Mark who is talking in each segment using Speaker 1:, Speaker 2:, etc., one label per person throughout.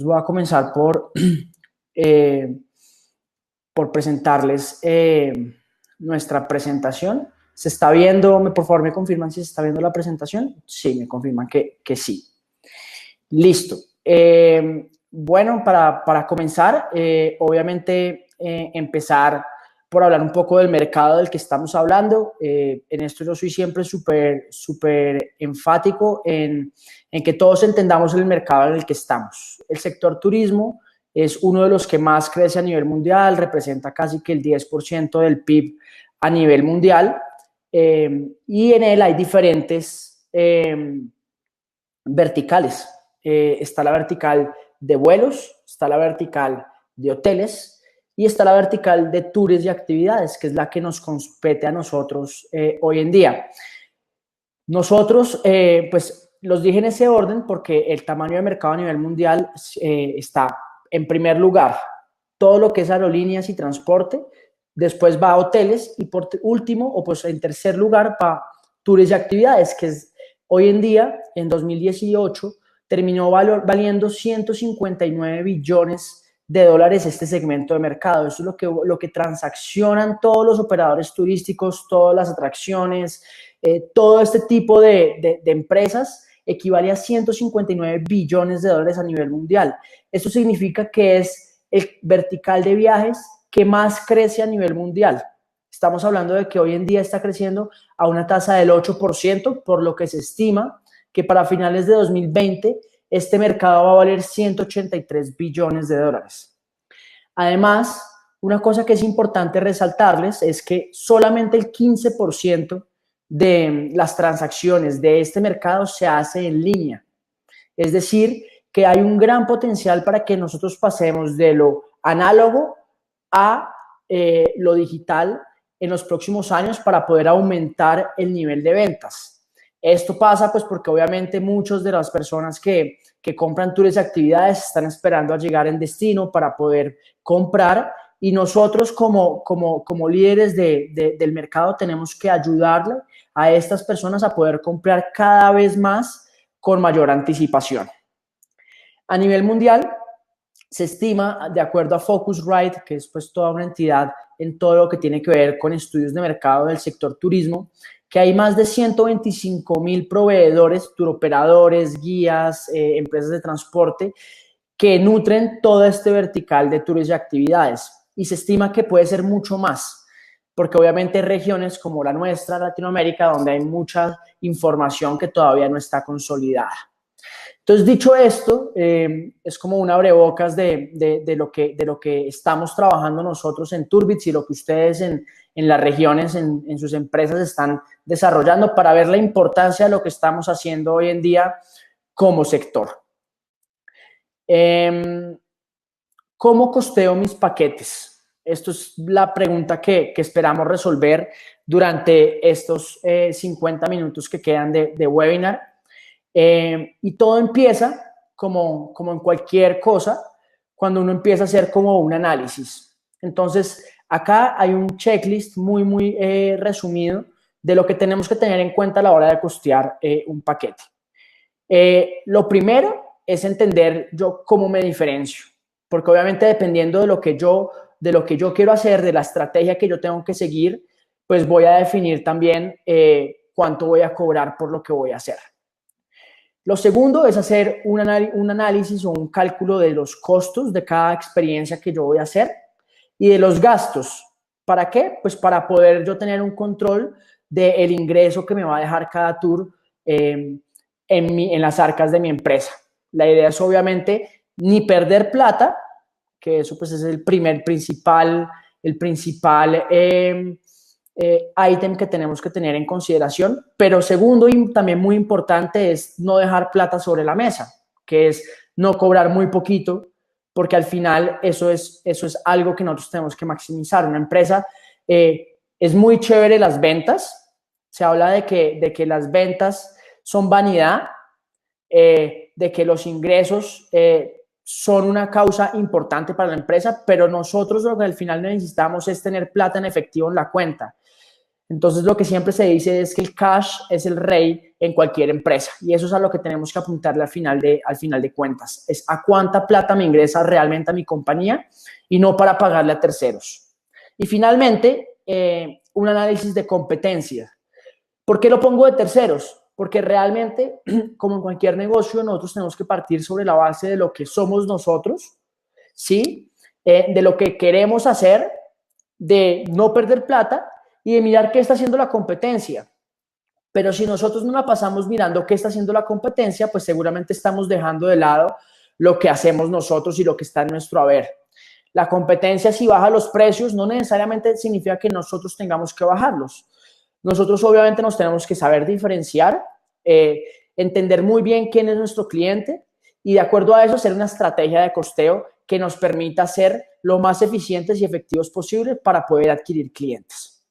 Speaker 1: voy a comenzar por presentarles nuestra presentación. ¿Se está viendo? Por favor, ¿me confirman si se está viendo la presentación? Sí, me confirman que sí. Listo. Bueno, para comenzar, obviamente empezar por hablar un poco del mercado del que estamos hablando. En esto yo soy siempre súper enfático en que todos entendamos el mercado en el que estamos. El sector turismo es uno de los que más crece a nivel mundial, representa casi que el 10% del PIB a nivel mundial, y en él hay diferentes verticales. Está la vertical de vuelos, está la vertical de hoteles y está la vertical de tours y actividades, que es la que nos compete a nosotros hoy en día. Nosotros, pues los dije en ese orden porque el tamaño de mercado a nivel mundial está en primer lugar todo lo que es aerolíneas y transporte, después va a hoteles y por último, o pues en tercer lugar, va tours y actividades, que es hoy en día, en 2018, terminó valiendo 159 billones de dólares este segmento de mercado. Eso es lo que transaccionan todos los operadores turísticos, todas las atracciones, todo este tipo de empresas equivale a 159 billones de dólares a nivel mundial. Eso significa que es el vertical de viajes que más crece a nivel mundial. Estamos hablando de que hoy en día está creciendo a una tasa del 8%, por lo que se estima que para finales de 2020 este mercado va a valer 183 billones de dólares. Además, una cosa que es importante resaltarles es que solamente el 15% de las transacciones de este mercado se hace en línea. Es decir, que hay un gran potencial para que nosotros pasemos de lo análogo a lo digital en los próximos años para poder aumentar el nivel de ventas. Esto pasa pues porque obviamente muchas de las personas que compran tours y actividades están esperando a llegar en destino para poder comprar, y nosotros como líderes del mercado tenemos que ayudarle a estas personas a poder comprar cada vez más con mayor anticipación. A nivel mundial, se estima, de acuerdo a Focusrite, que es pues toda una entidad en todo lo que tiene que ver con estudios de mercado del sector turismo, que hay más de 125,000 proveedores, turoperadores, guías, empresas de transporte que nutren todo este vertical de tours y actividades. Y se estima que puede ser mucho más, porque obviamente hay regiones como la nuestra, Latinoamérica, donde hay mucha información que todavía no está consolidada. Entonces, dicho esto, es como un abrebocas de lo que estamos trabajando nosotros en Turbits y lo que ustedes en las regiones, en sus empresas están desarrollando para ver la importancia de lo que estamos haciendo hoy en día como sector. ¿Cómo costeo mis paquetes? Esto es la pregunta que esperamos resolver durante estos 50 minutos que quedan de webinar. Y todo empieza, como en cualquier cosa, cuando uno empieza a hacer como un análisis. Entonces, acá hay un checklist muy resumido de lo que tenemos que tener en cuenta a la hora de costear un paquete. Lo primero es entender yo cómo me diferencio, porque obviamente dependiendo de lo que yo quiero hacer, de la estrategia que yo tengo que seguir, pues voy a definir también cuánto voy a cobrar por lo que voy a hacer. Lo segundo es hacer un análisis o un cálculo de los costos de cada experiencia que yo voy a hacer y de los gastos. ¿Para qué? Pues para poder yo tener un control del ingreso que me va a dejar cada tour en las arcas de mi empresa. La idea es obviamente ni perder plata, que eso pues es el principal ítem que tenemos que tener en consideración, pero segundo y también muy importante es no dejar plata sobre la mesa, que es no cobrar muy poquito, porque al final eso es algo que nosotros tenemos que maximizar. Una empresa, es muy chévere las ventas, se habla de que las ventas son vanidad, de que los ingresos son una causa importante para la empresa, pero nosotros lo que al final necesitamos es tener plata en efectivo en la cuenta. Entonces, lo que siempre se dice es que el cash es el rey en cualquier empresa y eso es a lo que tenemos que apuntarle al final de cuentas. Es a cuánta plata me ingresa realmente a mi compañía y no para pagarle a terceros. Y finalmente, un análisis de competencia. ¿Por qué lo pongo de terceros? Porque realmente, como en cualquier negocio, nosotros tenemos que partir sobre la base de lo que somos nosotros, ¿sí? De lo que queremos hacer, de no perder plata y de mirar qué está haciendo la competencia. Pero si nosotros no la pasamos mirando qué está haciendo la competencia, pues seguramente estamos dejando de lado lo que hacemos nosotros y lo que está en nuestro haber. La competencia, si baja los precios, no necesariamente significa que nosotros tengamos que bajarlos. Nosotros obviamente nos tenemos que saber diferenciar, entender muy bien quién es nuestro cliente y de acuerdo a eso hacer una estrategia de costeo que nos permita ser lo más eficientes y efectivos posible para poder adquirir clientes.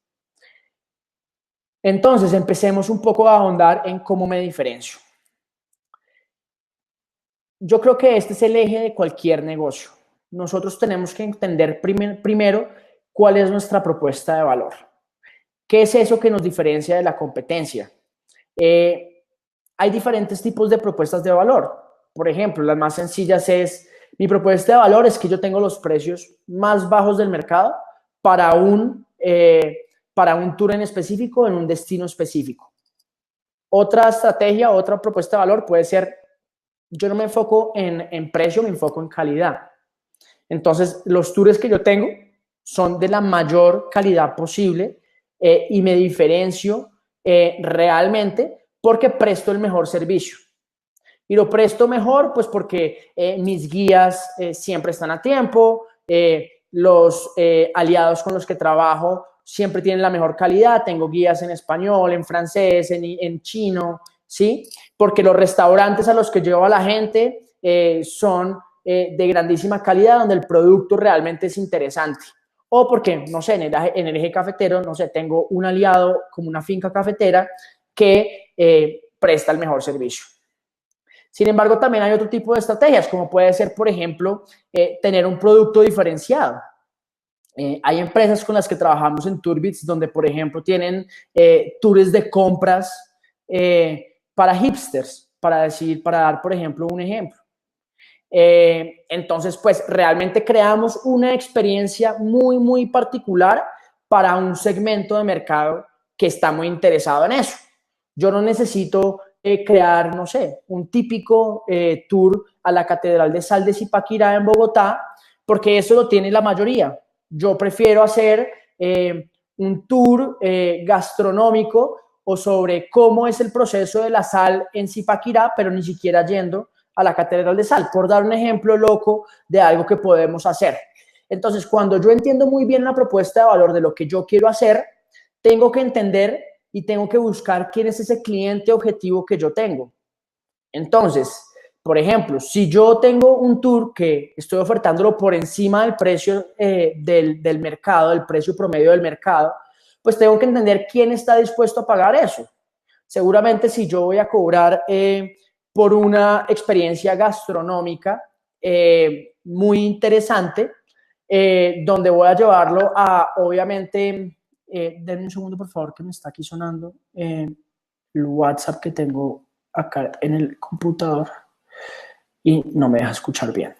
Speaker 1: Entonces, empecemos un poco a ahondar en cómo me diferencio. Yo creo que este es el eje de cualquier negocio. Nosotros tenemos que entender primero cuál es nuestra propuesta de valor. ¿Qué es eso que nos diferencia de la competencia? Hay diferentes tipos de propuestas de valor. Por ejemplo, las más sencillas es, mi propuesta de valor es que yo tengo los precios más bajos del mercado para un tour en específico, en un destino específico. Otra estrategia, otra propuesta de valor puede ser, yo no me enfoco en precio, me enfoco en calidad. Entonces, los tours que yo tengo son de la mayor calidad posible y me diferencio realmente porque presto el mejor servicio. Y lo presto mejor pues porque mis guías siempre están a tiempo, los aliados con los que trabajo siempre tienen la mejor calidad, tengo guías en español, en francés, en chino, ¿sí? Porque los restaurantes a los que llevo a la gente son de grandísima calidad, donde el producto realmente es interesante. O porque, no sé, en el eje cafetero, no sé, tengo un aliado como una finca cafetera que presta el mejor servicio. Sin embargo, también hay otro tipo de estrategias, como puede ser, por ejemplo, tener un producto diferenciado. Hay empresas con las que trabajamos en Tourbits donde, por ejemplo, tienen tours de compras para hipsters, para dar, por ejemplo, un ejemplo. Entonces, pues, realmente creamos una experiencia muy, muy particular para un segmento de mercado que está muy interesado en eso. Yo no necesito crear, no sé, un típico tour a la Catedral de Sal de Zipaquirá en Bogotá, porque eso lo tiene la mayoría. Yo prefiero hacer un tour gastronómico o sobre cómo es el proceso de la sal en Zipaquirá, pero ni siquiera yendo a la Catedral de Sal, por dar un ejemplo loco de algo que podemos hacer. Entonces, cuando yo entiendo muy bien la propuesta de valor de lo que yo quiero hacer, tengo que entender y tengo que buscar quién es ese cliente objetivo que yo tengo. Entonces, por ejemplo, si yo tengo un tour que estoy ofertándolo por encima del precio del mercado, del precio promedio del mercado, pues tengo que entender quién está dispuesto a pagar eso. Seguramente si yo voy a cobrar por una experiencia gastronómica muy interesante, donde voy a llevarlo a, obviamente, denme un segundo, por favor, que me está aquí sonando el WhatsApp que tengo acá en el computador y no me deja escuchar bien.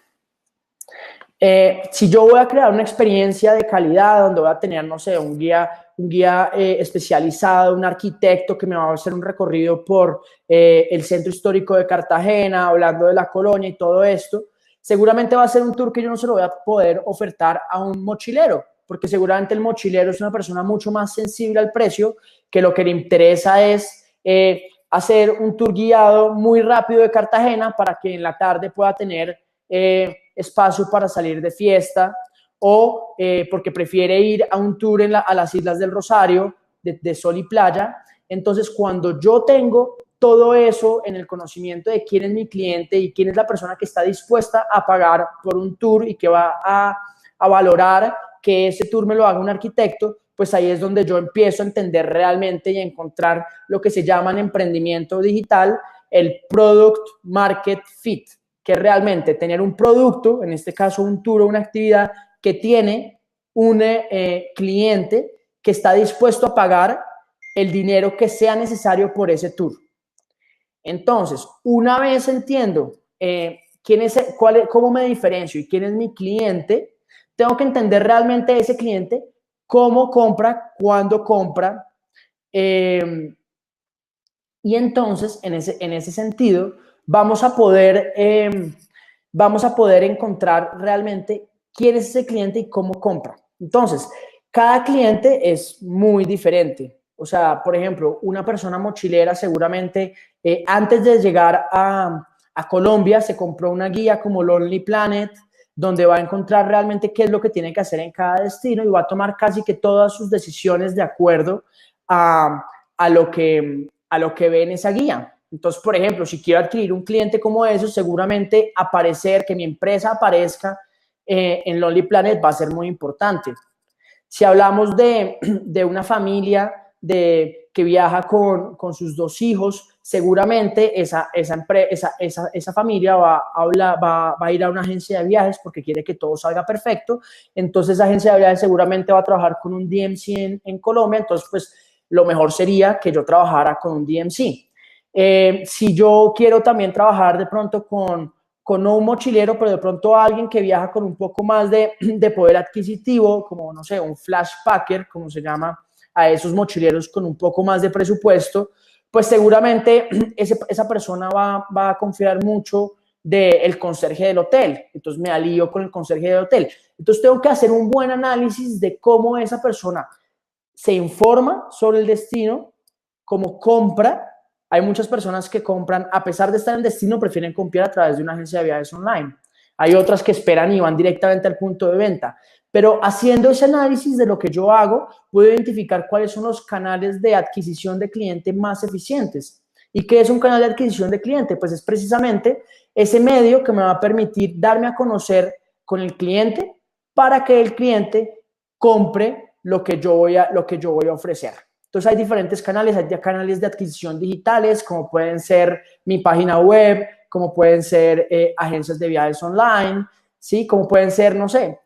Speaker 1: Si yo voy a crear una experiencia de calidad donde voy a tener, no sé, un guía especializado, un arquitecto que me va a hacer un recorrido por el centro histórico de Cartagena, hablando de la colonia y todo esto, seguramente va a ser un tour que yo no se lo voy a poder ofertar a un mochilero, porque seguramente el mochilero es una persona mucho más sensible al precio, que lo que le interesa es hacer un tour guiado muy rápido de Cartagena para que en la tarde pueda tener espacio para salir de fiesta o porque prefiere ir a un tour a las Islas del Rosario de sol y playa. Entonces, cuando yo tengo todo eso en el conocimiento de quién es mi cliente y quién es la persona que está dispuesta a pagar por un tour y que va a valorar que ese tour me lo haga un arquitecto, pues ahí es donde yo empiezo a entender realmente y a encontrar lo que se llama en emprendimiento digital el product market fit, que es realmente tener un producto, en este caso un tour o una actividad que tiene un cliente que está dispuesto a pagar el dinero que sea necesario por ese tour. Entonces, una vez entiendo cómo me diferencio y quién es mi cliente, tengo que entender realmente ese cliente, cómo compra, cuándo compra, y entonces, en ese sentido, vamos a poder encontrar realmente quién es ese cliente y cómo compra. Entonces, cada cliente es muy diferente. O sea, por ejemplo, una persona mochilera seguramente antes de llegar a Colombia se compró una guía como Lonely Planet, donde va a encontrar realmente qué es lo que tiene que hacer en cada destino y va a tomar casi que todas sus decisiones de acuerdo a lo que ve en esa guía. Entonces, por ejemplo, si quiero adquirir un cliente como eso, seguramente que mi empresa aparezca en Lonely Planet va a ser muy importante. Si hablamos de una familia que viaja con sus dos hijos, seguramente esa familia va a ir a una agencia de viajes porque quiere que todo salga perfecto. Entonces, esa agencia de viajes seguramente va a trabajar con un DMC en Colombia. Entonces, pues, lo mejor sería que yo trabajara con un DMC. Si yo quiero también trabajar de pronto con no un mochilero, pero de pronto alguien que viaja con un poco más de poder adquisitivo, como, no sé, un flash packer, como se llama a esos mochileros con un poco más de presupuesto, pues seguramente esa persona va a confiar mucho del conserje del hotel. Entonces me alío con el conserje del hotel. Entonces tengo que hacer un buen análisis de cómo esa persona se informa sobre el destino, cómo compra. Hay muchas personas que compran, a pesar de estar en destino, prefieren comprar a través de una agencia de viajes online. Hay otras que esperan y van directamente al punto de venta. Pero haciendo ese análisis de lo que yo hago, puedo identificar cuáles son los canales de adquisición de cliente más eficientes. ¿Y qué es un canal de adquisición de cliente? Pues es precisamente ese medio que me va a permitir darme a conocer con el cliente para que el cliente compre lo que yo voy a ofrecer. Entonces hay diferentes canales, hay canales de adquisición digitales, como pueden ser mi página web, como pueden ser agencias de viajes online, ¿sí? Como pueden ser, no sé,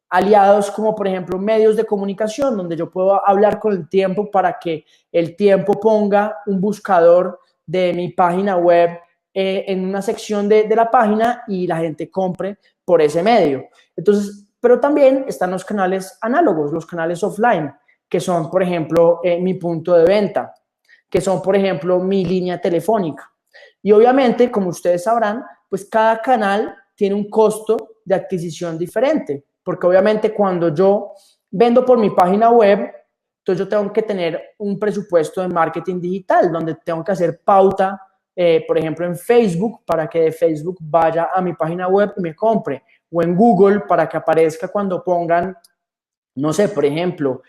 Speaker 1: aliados como por ejemplo medios de comunicación, donde yo puedo hablar con el tiempo para que el tiempo ponga un buscador de mi página web en una sección de la página y la gente compre por ese medio. Entonces, pero también están los canales análogos, los canales offline, que son, por ejemplo, mi punto de venta, que son, por ejemplo, mi línea telefónica. Y obviamente, como ustedes sabrán, pues cada canal tiene un costo de adquisición diferente, porque obviamente cuando yo vendo por mi página web, entonces yo tengo que tener un presupuesto de marketing digital, donde tengo que hacer pauta, por ejemplo, en Facebook, para que de Facebook vaya a mi página web y me compre, o en Google para que aparezca cuando pongan, no sé, por ejemplo,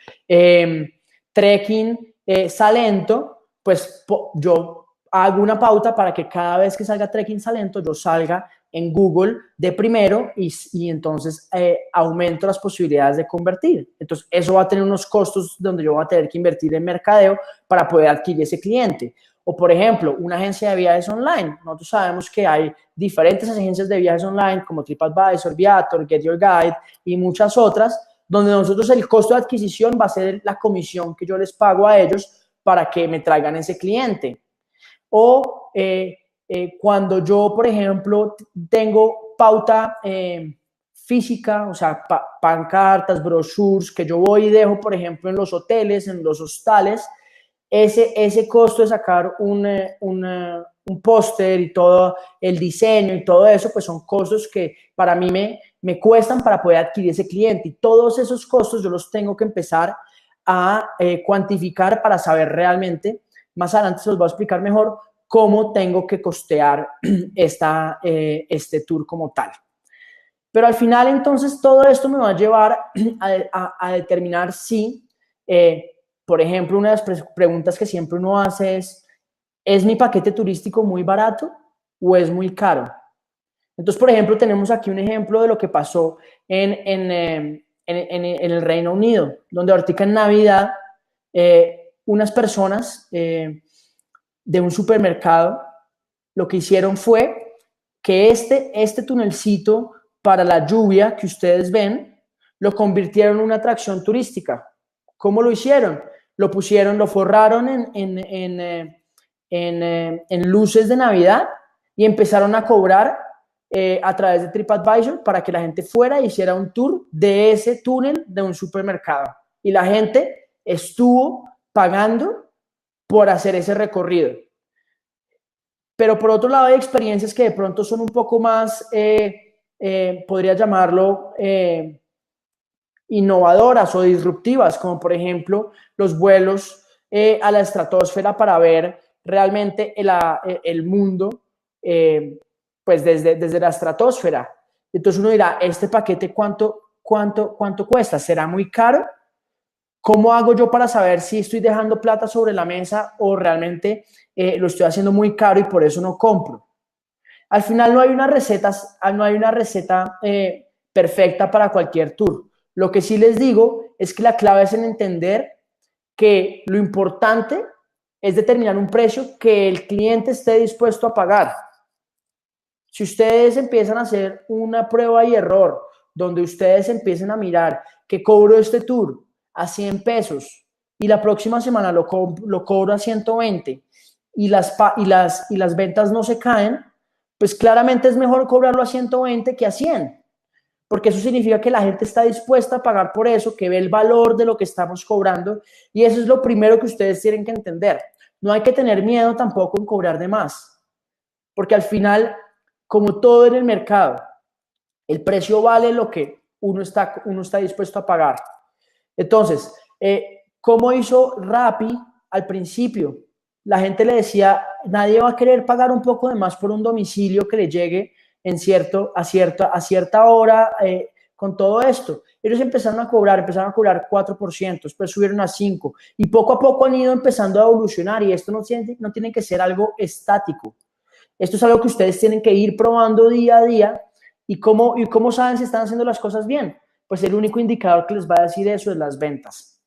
Speaker 1: trekking Salento, pues yo hago una pauta para que cada vez que salga trekking Salento, yo salga en Google de primero y entonces aumento las posibilidades de convertir. Entonces, eso va a tener unos costos donde yo voy a tener que invertir en mercadeo para poder adquirir ese cliente. O, por ejemplo, una agencia de viajes online. Nosotros sabemos que hay diferentes agencias de viajes online como TripAdvisor, Viator, Get Your Guide y muchas otras, donde nosotros el costo de adquisición va a ser la comisión que yo les pago a ellos para que me traigan ese cliente. O cuando yo, por ejemplo, tengo pauta física, o sea, pancartas, brochures, que yo voy y dejo, por ejemplo, en los hoteles, en los hostales, ese costo de sacar un póster y todo el diseño y todo eso, pues son costos que para mí me cuestan para poder adquirir ese cliente. Y todos esos costos yo los tengo que empezar a cuantificar para saber realmente, más adelante se los voy a explicar mejor, cómo tengo que costear este tour como tal. Pero al final, entonces, todo esto me va a llevar a determinar si, por ejemplo, una de las preguntas que siempre uno hace ¿es mi paquete turístico muy barato o es muy caro? Entonces, por ejemplo, tenemos aquí un ejemplo de lo que pasó en el Reino Unido, donde ahorita en Navidad unas personas de un supermercado lo que hicieron fue que este tunelcito para la lluvia que ustedes ven lo convirtieron en una atracción turística. ¿Cómo lo hicieron? lo pusieron, lo forraron en luces de Navidad y empezaron a cobrar a través de TripAdvisor para que la gente fuera e hiciera un tour de ese túnel de un supermercado. Y la gente estuvo pagando por hacer ese recorrido. Pero por otro lado hay experiencias que de pronto son un poco más, podría llamarlo, innovadoras o disruptivas, como por ejemplo los vuelos a la estratosfera para ver realmente el mundo pues desde la estratosfera. Entonces uno dirá, ¿este paquete cuánto cuesta? ¿Será muy caro? ¿Cómo hago yo para saber si estoy dejando plata sobre la mesa o realmente lo estoy haciendo muy caro y por eso no compro? Al final no hay una receta perfecta para cualquier tour. Lo que sí les digo es que la clave es en entender que lo importante es determinar un precio que el cliente esté dispuesto a pagar. Si ustedes empiezan a hacer una prueba y error, donde ustedes empiecen a mirar que cobro este tour a 100 pesos y la próxima semana lo cobro a 120 y las ventas no se caen, pues claramente es mejor cobrarlo a 120 que a 100, porque eso significa que la gente está dispuesta a pagar por eso, que ve el valor de lo que estamos cobrando, y eso es lo primero que ustedes tienen que entender. No hay que tener miedo tampoco en cobrar de más, porque al final, como todo en el mercado, el precio vale lo que uno está dispuesto a pagar. Entonces, ¿cómo hizo Rappi al principio? La gente le decía, nadie va a querer pagar un poco de más por un domicilio que le llegue a cierta hora con todo esto. Ellos empezaron a cobrar 4%, después subieron a 5%, y poco a poco han ido empezando a evolucionar, y esto no tiene que ser algo estático. Esto es algo que ustedes tienen que ir probando día a día. ¿Y cómo saben si están haciendo las cosas bien? Pues el único indicador que les va a decir eso es las ventas.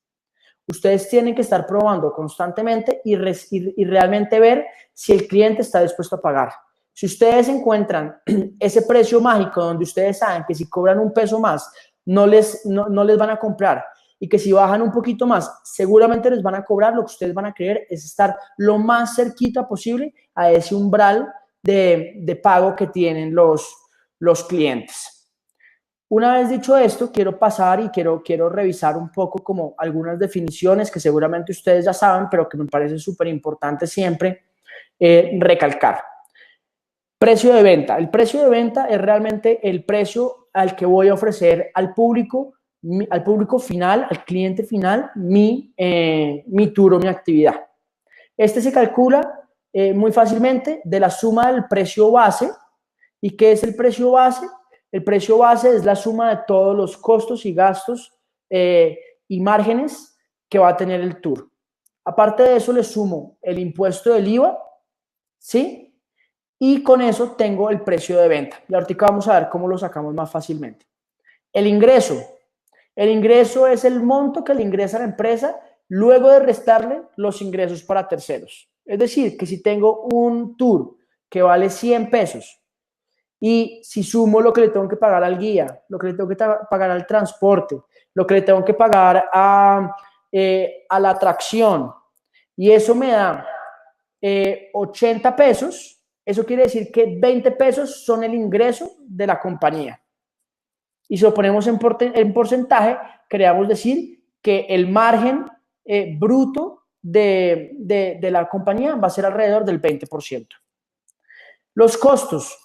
Speaker 1: Ustedes tienen que estar probando constantemente y realmente ver si el cliente está dispuesto a pagar. Si ustedes encuentran ese precio mágico donde ustedes saben que si cobran un peso más no les van a comprar, y que si bajan un poquito más seguramente les van a cobrar, lo que ustedes van a querer es estar lo más cerquita posible a ese umbral de pago que tienen los clientes. Una vez dicho esto, quiero pasar y quiero revisar un poco como algunas definiciones que seguramente ustedes ya saben, pero que me parece súper importante siempre recalcar. Precio de venta. El precio de venta es realmente el precio al que voy a ofrecer al público final, al cliente final, mi tour o mi actividad. Este se calcula muy fácilmente de la suma del precio base. ¿Y qué es el precio base? El precio base es la suma de todos los costos y gastos y márgenes que va a tener el tour. Aparte de eso, le sumo el impuesto del IVA, ¿sí? Y con eso tengo el precio de venta. Y ahorita vamos a ver cómo lo sacamos más fácilmente. El ingreso. El ingreso es el monto que le ingresa a la empresa luego de restarle los ingresos para terceros. Es decir, que si tengo un tour que vale 100 pesos, y si sumo lo que le tengo que pagar al guía, lo que le tengo que pagar al transporte, lo que le tengo que pagar a la atracción, y eso me da 80 pesos, eso quiere decir que 20 pesos son el ingreso de la compañía. Y si lo ponemos en porcentaje, queríamos decir que el margen bruto de la compañía va a ser alrededor del 20%. Los costos.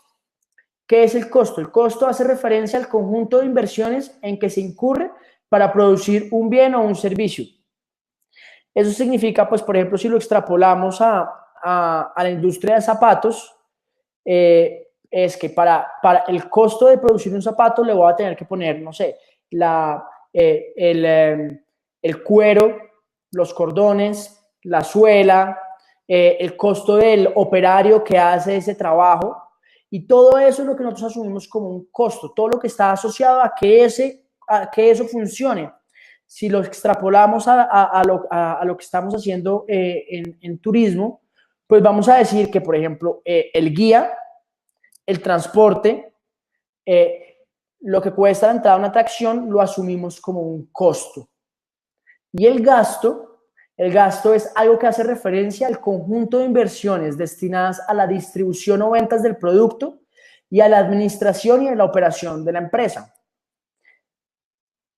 Speaker 1: ¿Qué es el costo? El costo hace referencia al conjunto de inversiones en que se incurre para producir un bien o un servicio. Eso significa, pues, por ejemplo, si lo extrapolamos a la industria de zapatos, es que para el costo de producir un zapato le voy a tener que poner, no sé, el cuero, los cordones, la suela, el costo del operario que hace ese trabajo. Y todo eso es lo que nosotros asumimos como un costo, todo lo que está asociado a que eso funcione. Si lo extrapolamos a lo que estamos haciendo en turismo, pues vamos a decir que, por ejemplo, el guía, el transporte, lo que cuesta la entrada a una atracción, lo asumimos como un costo. Y el gasto El gasto es algo que hace referencia al conjunto de inversiones destinadas a la distribución o ventas del producto y a la administración y a la operación de la empresa.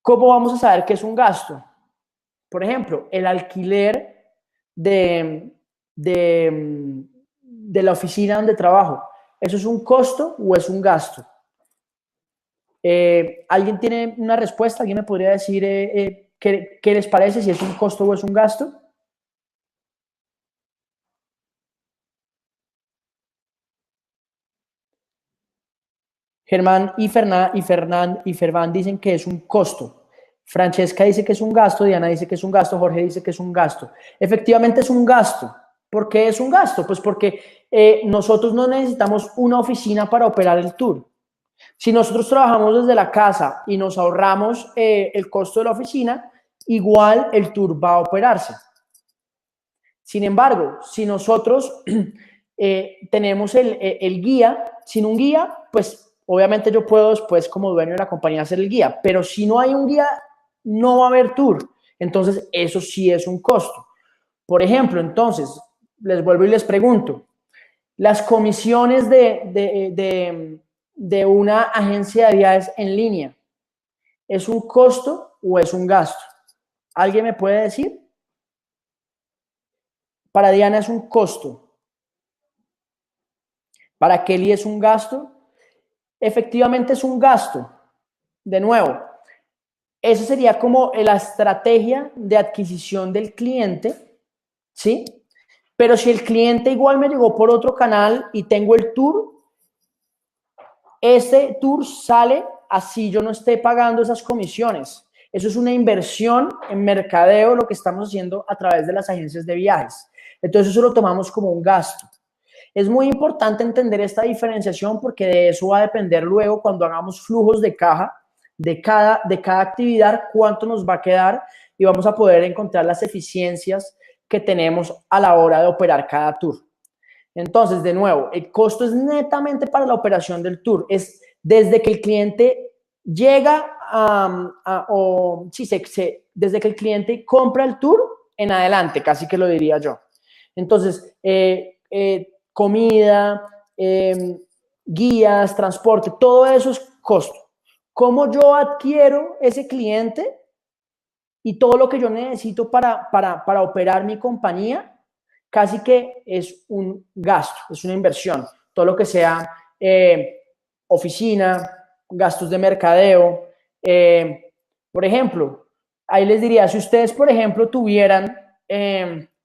Speaker 1: ¿Cómo vamos a saber qué es un gasto? Por ejemplo, el alquiler de la oficina donde trabajo. ¿Eso es un costo o es un gasto? ¿Alguien tiene una respuesta? ¿Alguien me podría decir qué les parece, si es un costo o es un gasto? Germán y Ferván dicen que es un costo. Francesca dice que es un gasto, Diana dice que es un gasto, Jorge dice que es un gasto. Efectivamente es un gasto. ¿Por qué es un gasto? Pues porque nosotros no necesitamos una oficina para operar el tour. Si nosotros trabajamos desde la casa y nos ahorramos el costo de la oficina, igual el tour va a operarse. Sin embargo, si nosotros tenemos el guía, sin un guía, pues obviamente yo puedo después como dueño de la compañía hacer el guía, pero si no hay un guía, no va a haber tour. Entonces, eso sí es un costo. Por ejemplo, entonces, les vuelvo y les pregunto, las comisiones de una agencia de viajes en línea, ¿es un costo o es un gasto? ¿Alguien me puede decir? Para Diana es un costo. Para Kelly es un gasto. Efectivamente es un gasto. De nuevo, esa sería como la estrategia de adquisición del cliente, ¿sí? Pero si el cliente igual me llegó por otro canal y tengo el tour, ese tour sale así yo no esté pagando esas comisiones. Eso es una inversión en mercadeo, lo que estamos haciendo a través de las agencias de viajes. Entonces eso lo tomamos como un gasto. Es muy importante entender esta diferenciación porque de eso va a depender luego cuando hagamos flujos de caja de cada actividad, cuánto nos va a quedar y vamos a poder encontrar las eficiencias que tenemos a la hora de operar cada tour. Entonces, de nuevo, el costo es netamente para la operación del tour. Es desde que el cliente llega desde que el cliente compra el tour en adelante, casi que lo diría yo. Entonces, comida, guías, transporte, todo eso es costo. ¿Cómo yo adquiero ese cliente y todo lo que yo necesito para operar mi compañía? Casi que es un gasto, es una inversión. Todo lo que sea oficina, gastos de mercadeo. Por ejemplo, ahí les diría, si ustedes, por ejemplo, tuvieran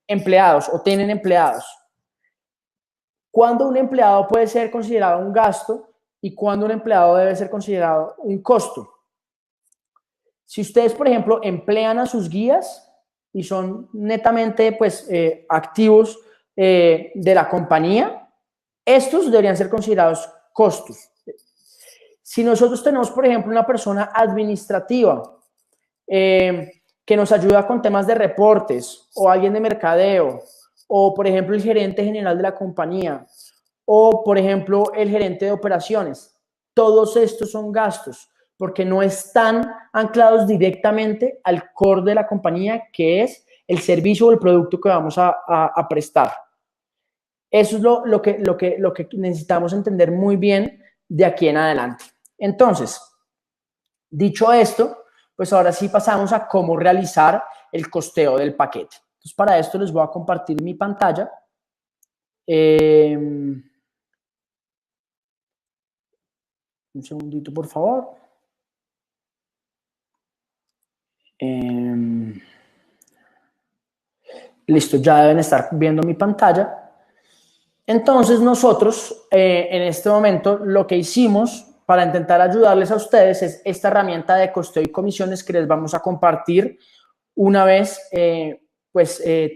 Speaker 1: empleados o tienen empleados, ¿cuándo un empleado puede ser considerado un gasto y cuándo un empleado debe ser considerado un costo? Si ustedes, por ejemplo, emplean a sus guías y son netamente pues, activos de la compañía, estos deberían ser considerados costos. Si nosotros tenemos, por ejemplo, una persona administrativa que nos ayuda con temas de reportes, o alguien de mercadeo, o por ejemplo el gerente general de la compañía, o por ejemplo el gerente de operaciones, todos estos son gastos porque no están anclados directamente al core de la compañía, que es el servicio o el producto que vamos a prestar. Eso es lo que necesitamos entender muy bien de aquí en adelante. Entonces, dicho esto, pues ahora sí pasamos a cómo realizar el costeo del paquete. Entonces, para esto les voy a compartir mi pantalla. Un segundito, por favor. Listo, ya deben estar viendo mi pantalla. Entonces nosotros en este momento lo que hicimos para intentar ayudarles a ustedes es esta herramienta de costeo y comisiones que les vamos a compartir una vez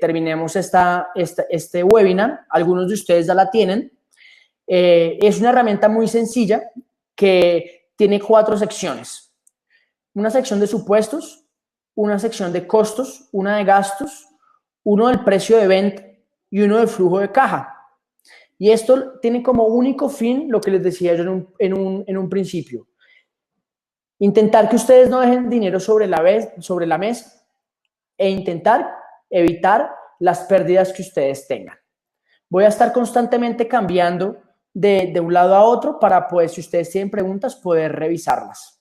Speaker 1: terminemos este webinar. Algunos de ustedes ya la tienen. Es una herramienta muy sencilla que tiene 4 secciones. Una sección de supuestos, una sección de costos, una de gastos, uno del precio de venta y uno del flujo de caja. Y esto tiene como único fin lo que les decía yo en un principio. Intentar que ustedes no dejen dinero sobre la mesa e intentar evitar las pérdidas que ustedes tengan. Voy a estar constantemente cambiando de un lado a otro para, pues, si ustedes tienen preguntas, poder revisarlas.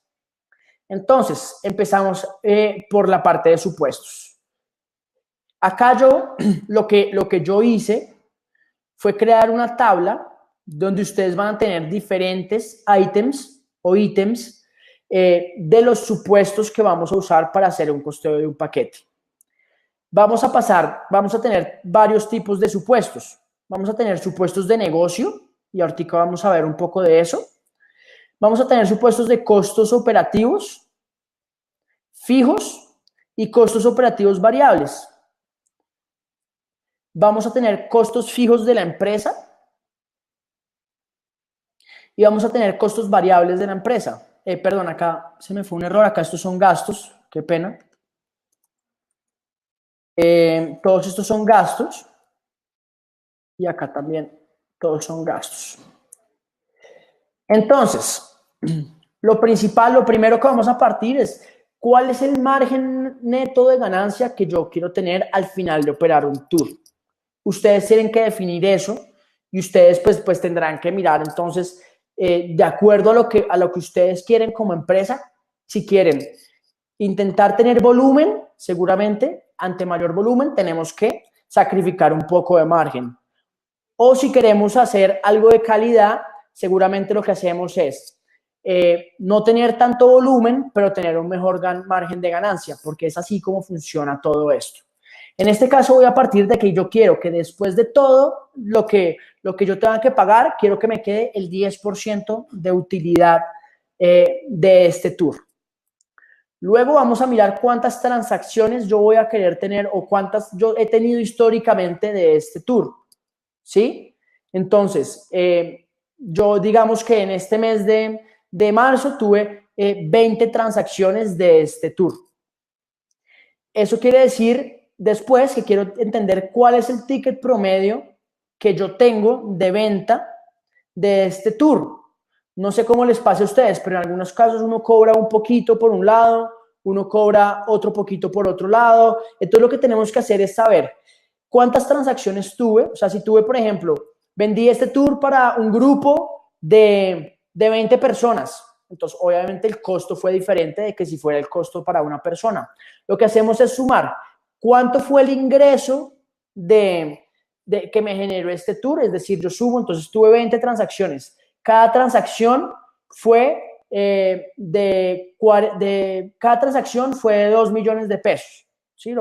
Speaker 1: Entonces, empezamos por la parte de supuestos. Acá lo que yo hice fue crear una tabla donde ustedes van a tener diferentes ítems de los supuestos que vamos a usar para hacer un costeo de un paquete. Vamos a tener varios tipos de supuestos. Vamos a tener supuestos de negocio, y ahorita vamos a ver un poco de eso. Vamos a tener supuestos de costos operativos fijos y costos operativos variables. Vamos a tener costos fijos de la empresa y vamos a tener costos variables de la empresa. Perdón, acá se me fue un error, acá estos son gastos, qué pena. Todos estos son gastos y acá también todos son gastos. Entonces, lo primero que vamos a partir es cuál es el margen neto de ganancia que yo quiero tener al final de operar un tour. Ustedes tienen que definir eso y ustedes pues tendrán que mirar entonces de acuerdo a lo que ustedes quieren como empresa. Si quieren intentar tener volumen, seguramente ante mayor volumen tenemos que sacrificar un poco de margen. O si queremos hacer algo de calidad, seguramente lo que hacemos es no tener tanto volumen, pero tener un mejor margen de ganancia, porque es así como funciona todo esto. En este caso voy a partir de que yo quiero que después de todo lo que yo tenga que pagar, quiero que me quede el 10% de utilidad de este tour. Luego vamos a mirar cuántas transacciones yo voy a querer tener o cuántas yo he tenido históricamente de este tour, ¿sí? Entonces, yo digamos que en este mes de marzo tuve 20 transacciones de este tour. Eso quiere decir después que quiero entender cuál es el ticket promedio que yo tengo de venta de este tour. No sé cómo les pase a ustedes, pero en algunos casos uno cobra un poquito por un lado, uno cobra otro poquito por otro lado. Entonces lo que tenemos que hacer es saber cuántas transacciones tuve. O sea, si tuve, por ejemplo, vendí este tour para un grupo de 20 personas. Entonces, obviamente el costo fue diferente de que si fuera el costo para una persona. Lo que hacemos es sumar cuánto fue el ingreso que me generó este tour. Es decir, yo sumo, entonces tuve 20 transacciones. Cada transacción fue cada transacción fue de 2 millones de pesos. ¿Sí?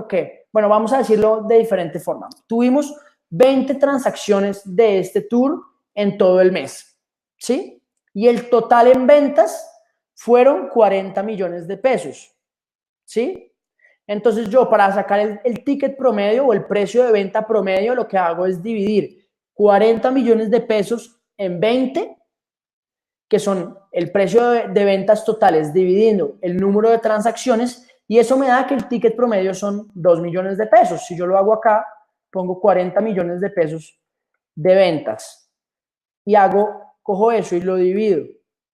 Speaker 1: Bueno, vamos a decirlo de diferente forma. Tuvimos 20 transacciones de este tour en todo el mes. ¿Sí? Y el total en ventas fueron 40 millones de pesos. ¿Sí? Entonces yo, para sacar el ticket promedio o el precio de venta promedio, lo que hago es dividir 40 millones de pesos en 20, que son el precio de ventas totales dividiendo el número de transacciones, y eso me da que el ticket promedio son 2 millones de pesos. Si yo lo hago acá, pongo 40 millones de pesos de ventas y cojo eso y lo divido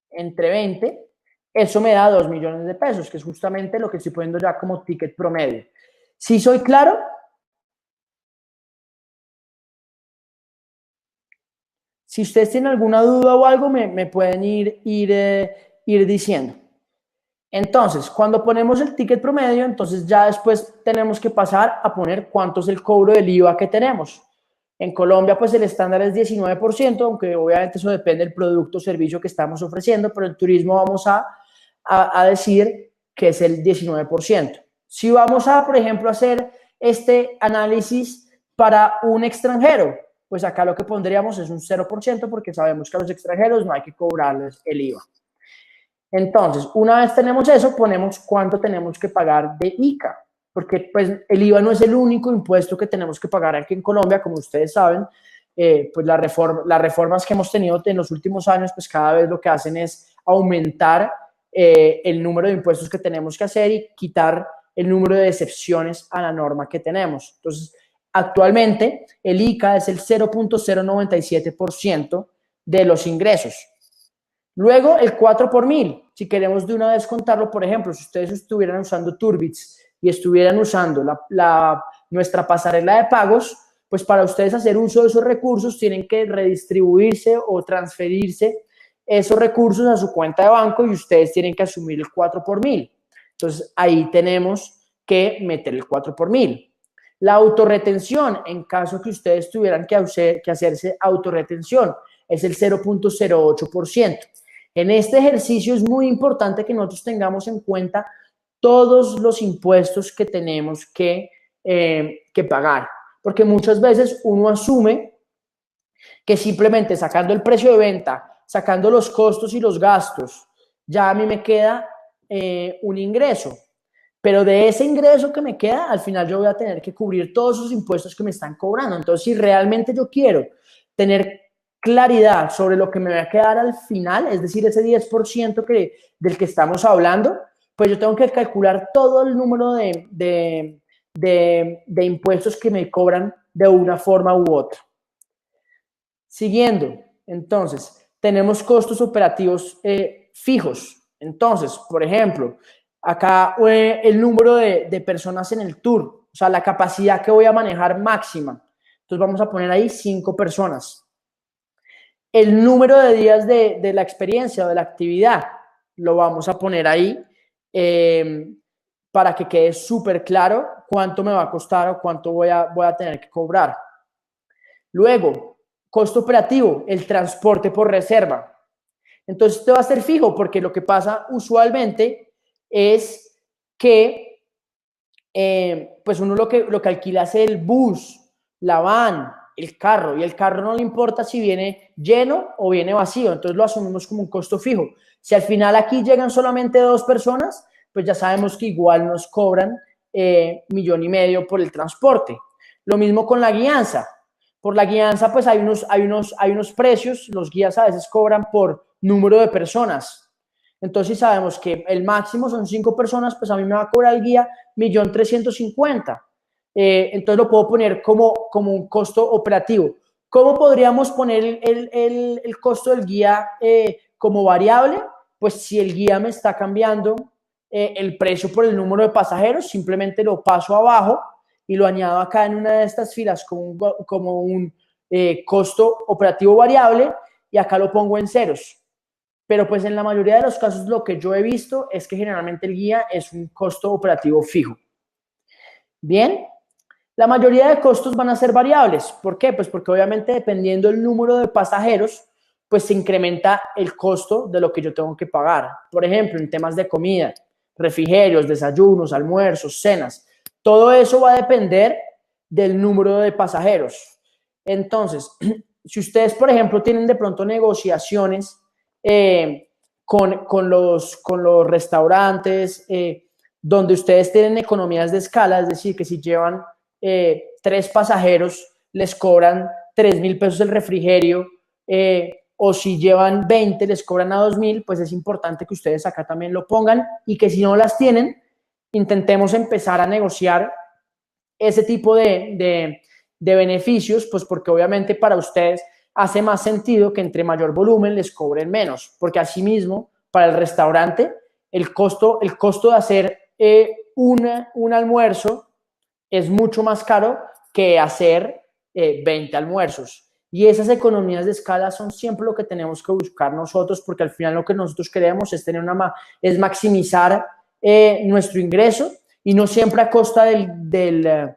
Speaker 1: entre 20, eso me da 2 millones de pesos, que es justamente lo que estoy poniendo ya como ticket promedio. ¿Sí soy claro? Si ustedes tienen alguna duda o algo, me pueden ir diciendo. Entonces, cuando ponemos el ticket promedio, entonces ya después tenemos que pasar a poner cuánto es el cobro del IVA que tenemos. En Colombia, pues el estándar es 19%, aunque obviamente eso depende del producto o servicio que estamos ofreciendo, pero en turismo vamos a decir que es el 19%. Si vamos a, por ejemplo, hacer este análisis para un extranjero, pues acá lo que pondríamos es un 0% porque sabemos que a los extranjeros no hay que cobrarles el IVA. Entonces, una vez tenemos eso, ponemos cuánto tenemos que pagar de ICA, porque pues el IVA no es el único impuesto que tenemos que pagar aquí en Colombia, como ustedes saben. Pues las reformas que hemos tenido en los últimos años, pues cada vez lo que hacen es aumentar el número de impuestos que tenemos que hacer y quitar el número de excepciones a la norma que tenemos. Entonces, actualmente el ICA es el 0.097% de los ingresos. Luego, el 4 por 1000, si queremos de una vez contarlo, por ejemplo, si ustedes estuvieran usando Turbits y estuvieran usando la nuestra pasarela de pagos, pues para ustedes hacer uso de esos recursos tienen que redistribuirse o transferirse esos recursos a su cuenta de banco y ustedes tienen que asumir el 4 por mil. Entonces, ahí tenemos que meter el 4 por mil. La autorretención, en caso que ustedes tuvieran que hacerse autorretención, es el 0.08%. En este ejercicio es muy importante que nosotros tengamos en cuenta todos los impuestos que tenemos que pagar, porque muchas veces uno asume que simplemente sacando el precio de venta, sacando los costos y los gastos, ya a mí me queda un ingreso. Pero de ese ingreso que me queda, al final yo voy a tener que cubrir todos esos impuestos que me están cobrando. Entonces, si realmente yo quiero tener claridad sobre lo que me va a quedar al final, es decir, ese 10% del que estamos hablando, pues yo tengo que calcular todo el número de impuestos que me cobran de una forma u otra. Siguiendo, entonces, tenemos costos operativos fijos. Entonces, por ejemplo, acá el número de personas en el tour, o sea, la capacidad que voy a manejar máxima. Entonces vamos a poner ahí 5 personas. El número de días de la experiencia o de la actividad lo vamos a poner ahí para que quede súper claro cuánto me va a costar o cuánto voy a tener que cobrar. Luego, costo operativo, el transporte por reserva. Entonces, esto va a ser fijo porque lo que pasa usualmente es que pues uno lo que alquila es el bus, la van, el carro, y el carro no le importa si viene lleno o viene vacío, entonces lo asumimos como un costo fijo. Si al final aquí llegan solamente 2 personas, pues ya sabemos que igual nos cobran 1,5 millones por el transporte. Lo mismo con la guianza. Por la guianza, pues hay unos precios, los guías a veces cobran por número de personas. Entonces, si sabemos que el máximo son 5 personas, pues a mí me va a cobrar el guía 1.350.000. Entonces lo puedo poner como un costo operativo. ¿Cómo podríamos poner el costo del guía como variable? Pues si el guía me está cambiando el precio por el número de pasajeros, simplemente lo paso abajo y lo añado acá en una de estas filas como un costo operativo variable y acá lo pongo en ceros. Pero pues en la mayoría de los casos lo que yo he visto es que generalmente el guía es un costo operativo fijo. Bien, la mayoría de costos van a ser variables. ¿Por qué? Pues porque obviamente dependiendo del número de pasajeros, pues se incrementa el costo de lo que yo tengo que pagar. Por ejemplo, en temas de comida, refrigerios, desayunos, almuerzos, cenas. Todo eso va a depender del número de pasajeros. Entonces, si ustedes, por ejemplo, tienen de pronto negociaciones con los restaurantes, donde ustedes tienen economías de escala, es decir, que si llevan 3 pasajeros, les cobran 3.000 pesos el refrigerio, o si llevan 20, les cobran a 2.000, pues es importante que ustedes acá también lo pongan y que si no las tienen, intentemos empezar a negociar ese tipo de beneficios, pues porque obviamente para ustedes hace más sentido que entre mayor volumen les cobren menos, porque asimismo para el restaurante el costo de hacer un almuerzo es mucho más caro que hacer 20 almuerzos. Y esas economías de escala son siempre lo que tenemos que buscar nosotros, porque al final lo que nosotros queremos es es maximizar nuestro ingreso y no siempre a costa del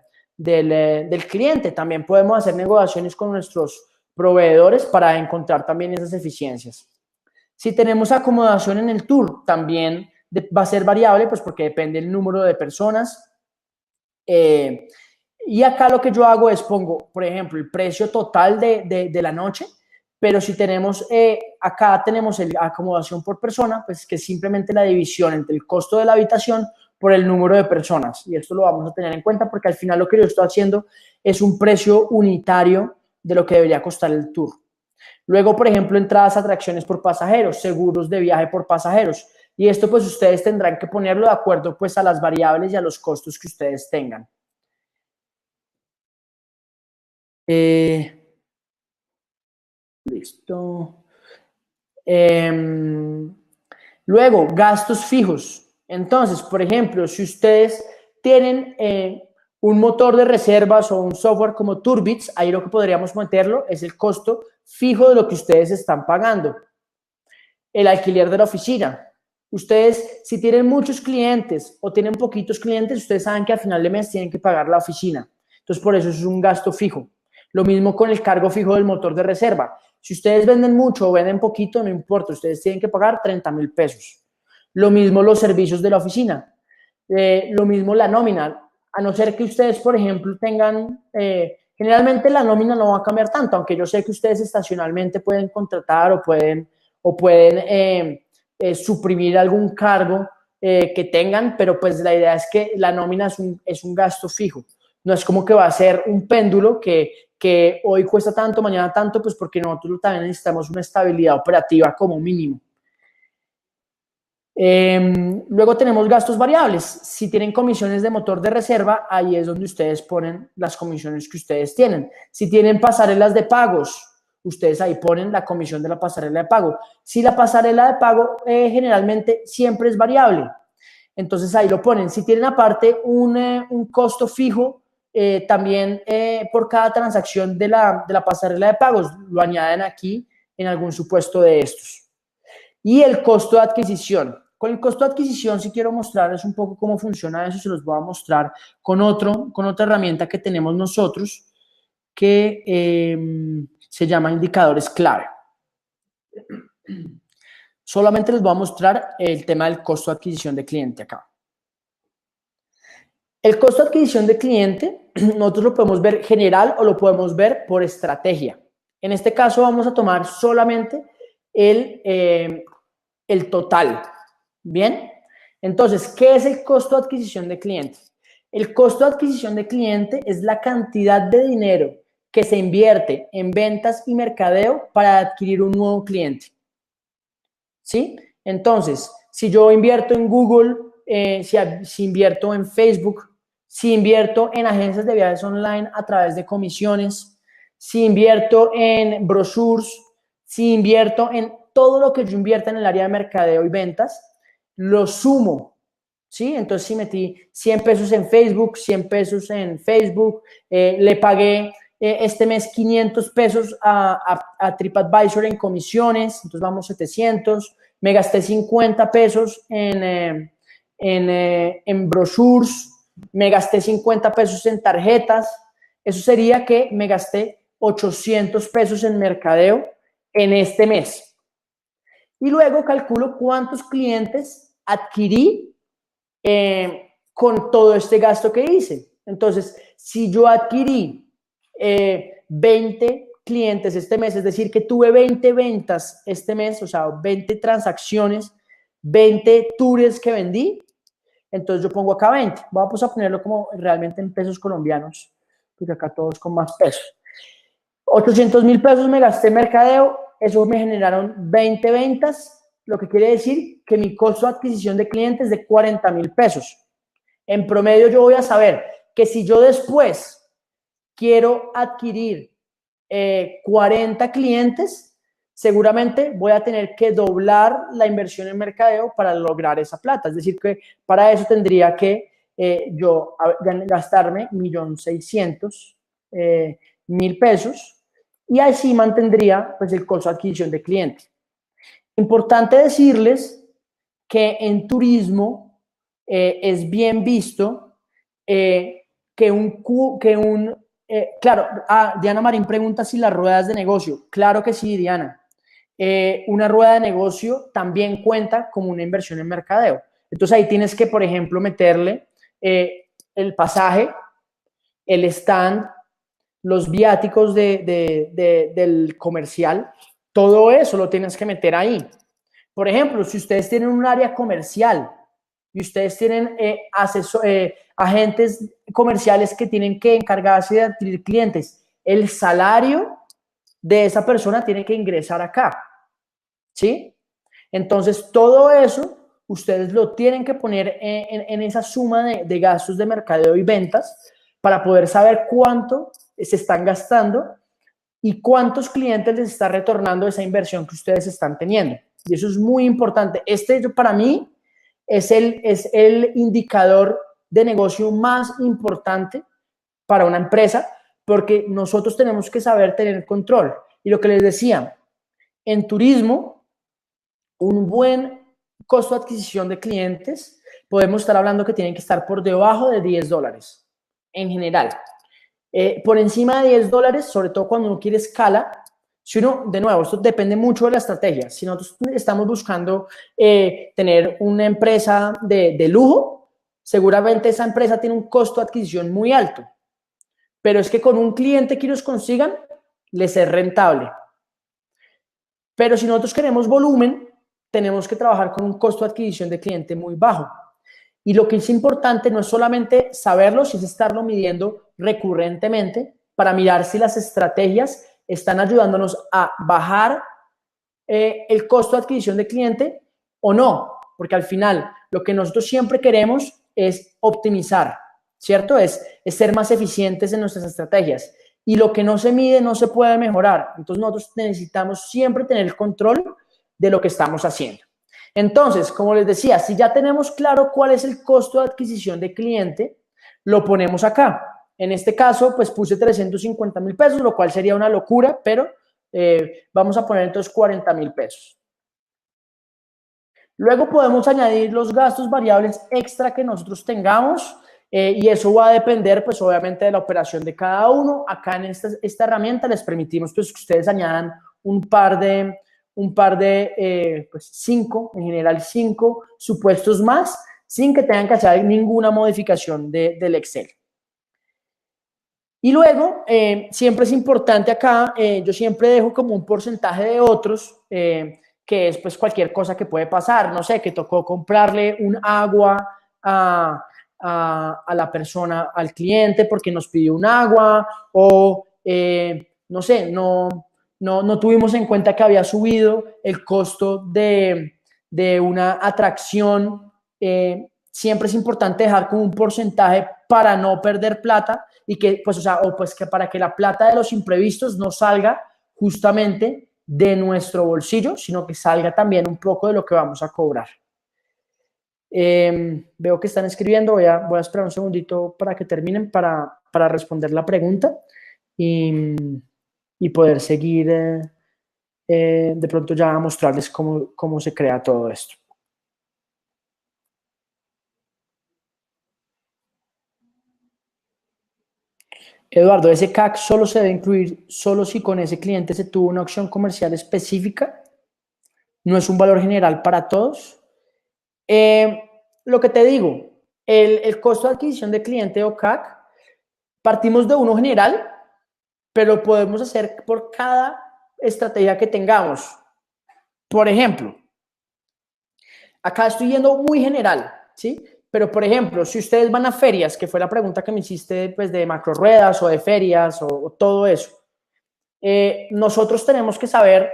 Speaker 1: cliente. También podemos hacer negociaciones con nuestros proveedores para encontrar también esas eficiencias. Si tenemos acomodación en el tour, también va a ser variable, pues porque depende del número de personas. Y acá lo que yo hago es pongo, por ejemplo, el precio total de la noche, pero si tenemos, acá tenemos la acomodación por persona, pues que es simplemente la división entre el costo de la habitación por el número de personas. Y esto lo vamos a tener en cuenta porque al final lo que yo estoy haciendo es un precio unitario de lo que debería costar el tour. Luego, por ejemplo, entradas, atracciones por pasajeros, seguros de viaje por pasajeros. Y esto pues ustedes tendrán que ponerlo de acuerdo pues a las variables y a los costos que ustedes tengan. Listo. Luego, gastos fijos. Entonces, por ejemplo, si ustedes tienen Un motor de reservas o un software como Turbits, ahí lo que podríamos meterlo es el costo fijo de lo que ustedes están pagando. El alquiler de la oficina. Ustedes, si tienen muchos clientes o tienen poquitos clientes, ustedes saben que al final de mes tienen que pagar la oficina. Entonces, por eso es un gasto fijo. Lo mismo con el cargo fijo del motor de reserva. Si ustedes venden mucho o venden poquito, no importa, ustedes tienen que pagar 30,000 pesos. Lo mismo los servicios de la oficina. Lo mismo la nómina. A no ser que ustedes, por ejemplo, tengan... generalmente la nómina no va a cambiar tanto, aunque yo sé que ustedes estacionalmente pueden contratar o pueden suprimir algún cargo que tengan, pero pues la idea es que la nómina es un gasto fijo. No es como que va a ser un péndulo que hoy cuesta tanto, mañana tanto, pues porque nosotros también necesitamos una estabilidad operativa como mínimo. Luego tenemos gastos variables. Si tienen comisiones de motor de reserva, ahí es donde ustedes ponen las comisiones que ustedes tienen. Si tienen pasarelas de pagos, ustedes ahí ponen la comisión de la pasarela de pago. Si la pasarela de pago generalmente siempre es variable, entonces ahí lo ponen. Si tienen aparte un costo fijo, también por cada transacción de la pasarela de pagos, lo añaden aquí en algún supuesto de estos. Y el costo de adquisición. Con el costo de adquisición, si quiero mostrarles un poco cómo funciona eso, se los voy a mostrar con otra herramienta que tenemos nosotros que se llama indicadores clave. Solamente les voy a mostrar el tema del costo de adquisición de cliente acá. El costo de adquisición de cliente, nosotros lo podemos ver general o lo podemos ver por estrategia. En este caso vamos a tomar solamente el total. ¿Bien? Entonces, ¿qué es el costo de adquisición de cliente? El costo de adquisición de cliente es la cantidad de dinero que se invierte en ventas y mercadeo para adquirir un nuevo cliente. ¿Sí? Entonces, si yo invierto en Google, si invierto en Facebook, si invierto en agencias de viajes online a través de comisiones, si invierto en brochures, si invierto en todo lo que yo invierta en el área de mercadeo y ventas, lo sumo, ¿sí? Entonces, si metí 100 pesos en Facebook, 100 pesos en Facebook, le pagué este mes 500 pesos a TripAdvisor en comisiones, entonces vamos 700, me gasté 50 pesos en brochures, me gasté 50 pesos en tarjetas, eso sería que me gasté 800 pesos en mercadeo en este mes. Y luego calculo cuántos clientes adquirí con todo este gasto que hice. Entonces, si yo adquirí 20 clientes este mes, es decir, que tuve 20 ventas este mes, o sea, 20 transacciones, 20 tours que vendí, entonces yo pongo acá 20. Vamos a ponerlo como realmente en pesos colombianos, porque acá todos con más pesos. 800,000 pesos me gasté en mercadeo, eso me generaron 20 ventas, lo que quiere decir que mi costo de adquisición de clientes es de 40,000 pesos. En promedio yo voy a saber que si yo después quiero adquirir 40 clientes, seguramente voy a tener que doblar la inversión en mercadeo para lograr esa plata. Es decir, que para eso tendría que yo gastarme 1.600.000 pesos y así mantendría pues el costo de adquisición de cliente. Importante decirles que en turismo es bien visto claro, Diana Marín pregunta si las ruedas de negocio. Claro que sí, Diana. Una rueda de negocio también cuenta como una inversión en mercadeo. Entonces ahí tienes que, por ejemplo, meterle el pasaje, el stand, los viáticos del comercial, todo eso lo tienes que meter ahí. Por ejemplo, si ustedes tienen un área comercial y ustedes tienen agentes comerciales que tienen que encargarse de adquirir clientes, el salario de esa persona tiene que ingresar acá, ¿sí? Entonces, todo eso ustedes lo tienen que poner en esa suma de gastos de mercadeo y ventas para poder saber cuánto se están gastando y cuántos clientes les está retornando esa inversión que ustedes están teniendo. Y eso es muy importante. Este para mí es el indicador de negocio más importante para una empresa, porque nosotros tenemos que saber tener control. Y lo que les decía, en turismo, un buen costo de adquisición de clientes, podemos estar hablando que tienen que estar por debajo de $10 en general. Por encima de $10, sobre todo cuando uno quiere escala, si uno, de nuevo, esto depende mucho de la estrategia. Si nosotros estamos buscando tener una empresa de lujo, seguramente esa empresa tiene un costo de adquisición muy alto. Pero es que con un cliente que ellos consigan, les es rentable. Pero si nosotros queremos volumen, tenemos que trabajar con un costo de adquisición de cliente muy bajo. Y lo que es importante no es solamente saberlo, sino estarlo midiendo recurrentemente para mirar si las estrategias están ayudándonos a bajar el costo de adquisición de cliente o no. Porque al final lo que nosotros siempre queremos es optimizar, ¿cierto? Es ser más eficientes en nuestras estrategias. Y lo que no se mide no se puede mejorar. Entonces nosotros necesitamos siempre tener el control de lo que estamos haciendo. Entonces, como les decía, si ya tenemos claro cuál es el costo de adquisición de cliente, lo ponemos acá. En este caso, pues puse 350,000 pesos, lo cual sería una locura, pero vamos a poner entonces 40,000 pesos. Luego podemos añadir los gastos variables extra que nosotros tengamos y eso va a depender, pues obviamente, de la operación de cada uno. Acá en esta herramienta les permitimos pues, que ustedes añadan un par de pues 5, en general 5 supuestos más, sin que tengan que hacer ninguna modificación del Excel. Y luego, siempre es importante acá, yo siempre dejo como un porcentaje de otros, que es pues cualquier cosa que puede pasar, no sé, que tocó comprarle un agua a la persona, al cliente, porque nos pidió un agua, o no sé, no tuvimos en cuenta que había subido el costo de una atracción. Siempre es importante dejar como un porcentaje para no perder plata y que, pues, o sea, o pues que para que la plata de los imprevistos no salga justamente de nuestro bolsillo, sino que salga también un poco de lo que vamos a cobrar. Veo que están escribiendo, voy a esperar un segundito para que terminen para responder la pregunta y poder seguir de pronto ya a mostrarles cómo se crea todo esto. Eduardo, ese CAC solo se debe incluir solo si con ese cliente se tuvo una opción comercial específica. No es un valor general para todos. Lo que te digo, el costo de adquisición de cliente o CAC, partimos de uno general, pero podemos hacer por cada estrategia que tengamos. Por ejemplo, acá estoy yendo muy general, ¿sí? Pero, por ejemplo, si ustedes van a ferias, que fue la pregunta que me hiciste pues, de macro ruedas o de ferias o todo eso, nosotros tenemos que saber,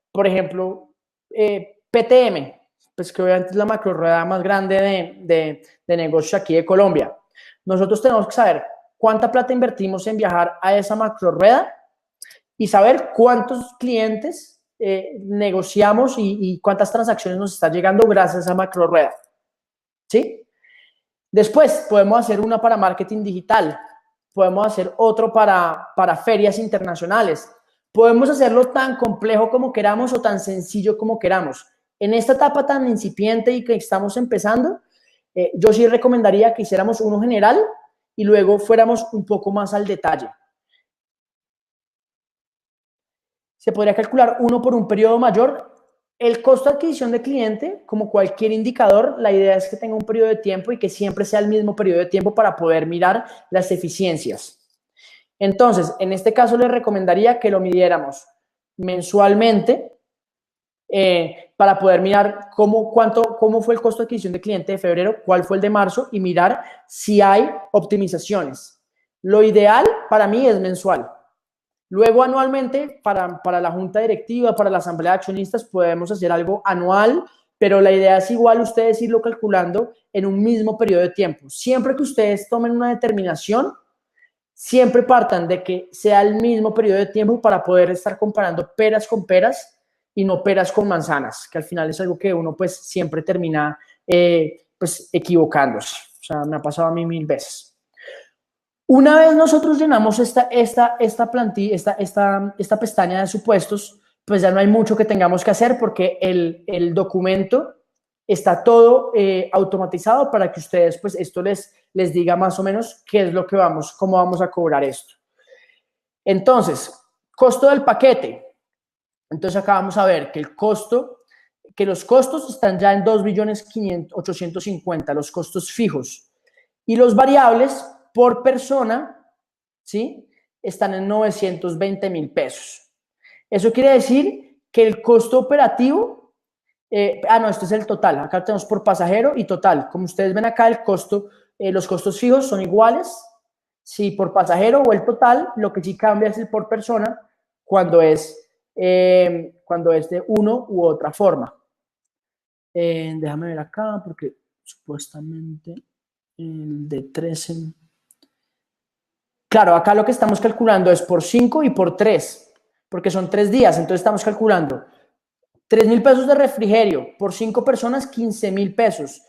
Speaker 1: por ejemplo, PTM, pues que obviamente es la macro rueda más grande de negocios aquí de Colombia. Nosotros tenemos que saber cuánta plata invertimos en viajar a esa macro rueda y saber cuántos clientes negociamos y cuántas transacciones nos está llegando gracias a esa macro rueda. ¿Sí? Después podemos hacer una para marketing digital, podemos hacer otro para ferias internacionales, podemos hacerlo tan complejo como queramos o tan sencillo como queramos. En esta etapa tan incipiente y que estamos empezando, yo sí recomendaría que hiciéramos uno general y luego fuéramos un poco más al detalle. Se podría calcular uno por un periodo mayor. El costo de adquisición de cliente, como cualquier indicador, la idea es que tenga un periodo de tiempo y que siempre sea el mismo periodo de tiempo para poder mirar las eficiencias. Entonces, en este caso les recomendaría que lo midiéramos mensualmente para poder mirar cómo fue el costo de adquisición de cliente de febrero, cuál fue el de marzo y mirar si hay optimizaciones. Lo ideal para mí es mensual. Luego, anualmente, para la junta directiva, para la asamblea de accionistas, podemos hacer algo anual, pero la idea es igual ustedes irlo calculando en un mismo periodo de tiempo. Siempre que ustedes tomen una determinación, siempre partan de que sea el mismo periodo de tiempo para poder estar comparando peras con peras y no peras con manzanas, que al final es algo que uno pues siempre termina pues equivocándose. O sea, me ha pasado a mí 1000 veces. Una vez nosotros llenamos esta plantilla, esta pestaña de supuestos, pues ya no hay mucho que tengamos que hacer porque el documento está todo automatizado para que ustedes, pues esto les diga más o menos qué es lo que cómo vamos a cobrar esto. Entonces, costo del paquete. Entonces acá vamos a ver que los costos están ya en 2.850.000, los costos fijos. Y los variables por persona, ¿sí? Están en 920.000 pesos. Eso quiere decir que el costo operativo, no, esto es el total. Acá tenemos por pasajero y total. Como ustedes ven acá, los costos fijos son iguales, si por pasajero o el total. Lo que sí cambia es el por persona cuando es de uno u otra forma. Déjame ver acá porque supuestamente el de 13. Claro, acá lo que estamos calculando es por 5 y por 3, porque son 3 días. Entonces estamos calculando 3.000 pesos de refrigerio por 5 personas, 15.000 pesos.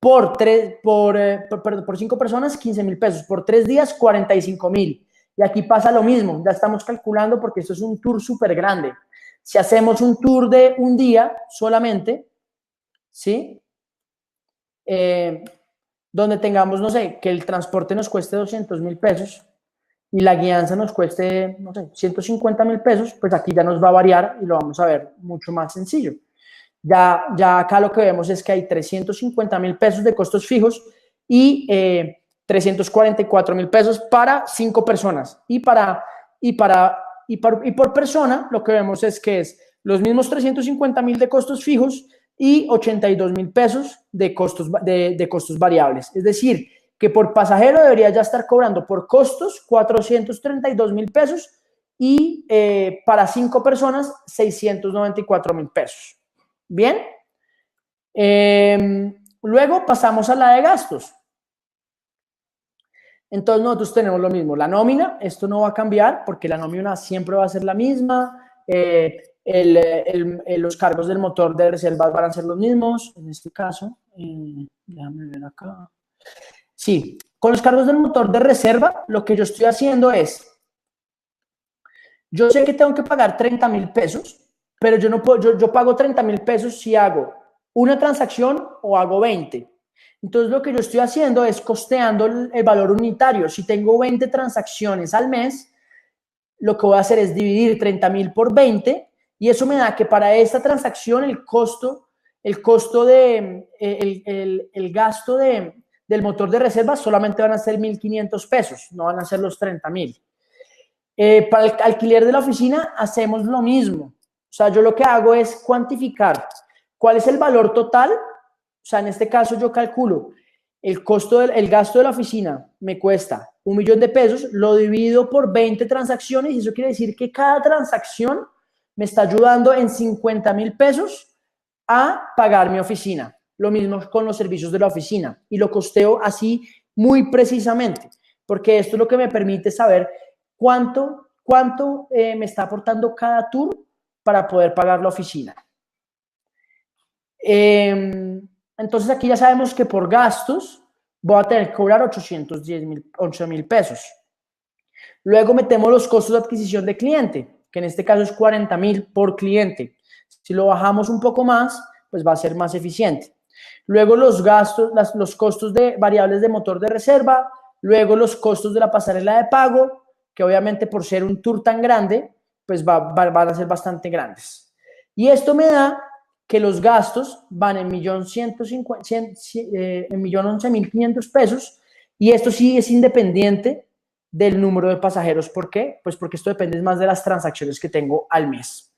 Speaker 1: Por 5 personas, 15.000 pesos. Por 3 días, 45.000. Y aquí pasa lo mismo. Ya estamos calculando porque esto es un tour súper grande. Si hacemos un tour de un día solamente, ¿sí? Donde tengamos, no sé, que el transporte nos cueste 200.000 pesos y la guianza nos cueste, no sé, 150.000 pesos, pues aquí ya nos va a variar y lo vamos a ver mucho más sencillo. Ya acá lo que vemos es que hay 350.000 pesos de costos fijos y 344.000 pesos para 5 personas. Y por persona lo que vemos es que es los mismos 350.000 de costos fijos y 82.000 pesos de costos variables. Es decir, que por pasajero debería ya estar cobrando por costos 432.000 pesos y para 5 personas 694.000 pesos. Bien. Luego pasamos a la de gastos. Entonces nosotros tenemos lo mismo. La nómina, esto no va a cambiar porque la nómina siempre va a ser la misma. Los cargos del motor de reserva van a ser los mismos. En este caso, déjame ver acá. Sí, con los cargos del motor de reserva, lo que yo estoy haciendo es, yo sé que tengo que pagar 30.000 pesos, pero yo no puedo, yo pago 30.000 pesos si hago una transacción o hago 20. Entonces lo que yo estoy haciendo es costeando el valor unitario. Si tengo 20 transacciones al mes, lo que voy a hacer es dividir 30.000 por 20 y eso me da que para esta transacción el gasto del motor de reserva solamente van a ser 1.500 pesos, no van a ser los 30.000. Para el alquiler de la oficina hacemos lo mismo. O sea, yo lo que hago es cuantificar cuál es el valor total. O sea, en este caso yo calculo el gasto de la oficina me cuesta 1.000.000 de pesos, lo divido por 20 transacciones y eso quiere decir que cada transacción me está ayudando en 50.000 pesos a pagar mi oficina. Lo mismo con los servicios de la oficina y lo costeo así muy precisamente, porque esto es lo que me permite saber cuánto me está aportando cada tour para poder pagar la oficina. Entonces aquí ya sabemos que por gastos voy a tener que cobrar 8.000 pesos. Luego metemos los costos de adquisición de cliente, que en este caso es 40.000 por cliente. Si lo bajamos un poco más, pues va a ser más eficiente. Luego los costos de variables de motor de reserva, luego los costos de la pasarela de pago, que obviamente por ser un tour tan grande, pues van a ser bastante grandes. Y esto me da que los gastos van en 1.011.500 pesos y esto sí es independiente del número de pasajeros. ¿Por qué? Pues porque esto depende más de las transacciones que tengo al mes.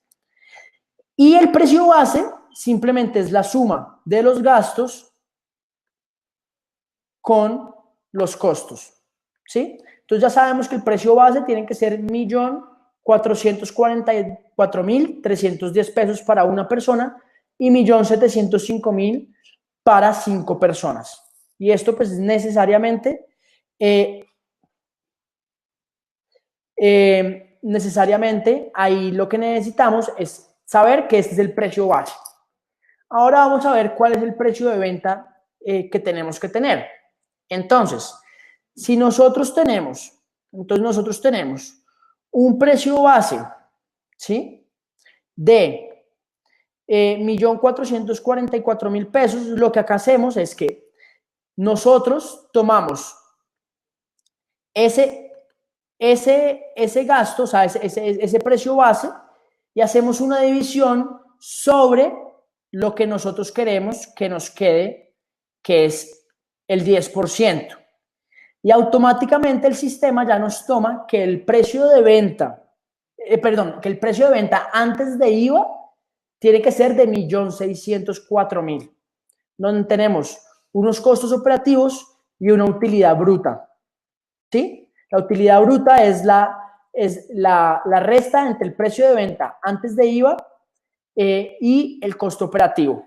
Speaker 1: Y el precio base simplemente es la suma de los gastos con los costos, ¿sí? Entonces ya sabemos que el precio base tiene que ser 1.444.310 pesos para una persona y 1.705.000 para 5 personas. Y esto pues necesariamente ahí lo que necesitamos es saber que este es el precio base. Ahora vamos a ver cuál es el precio de venta que tenemos que tener. Entonces, Si nosotros tenemos, entonces nosotros tenemos un precio base, ¿sí? De 1.444.000 pesos, lo que acá hacemos es que nosotros tomamos ese gasto, o sea, ese precio base, y hacemos una división sobre lo que nosotros queremos que nos quede, que es el 10%. Y automáticamente el sistema ya nos toma que el precio de venta, que el precio de venta antes de IVA tiene que ser de 1.604.000, donde tenemos unos costos operativos y una utilidad bruta, ¿sí? La utilidad bruta es la resta entre el precio de venta antes de IVA y el costo operativo.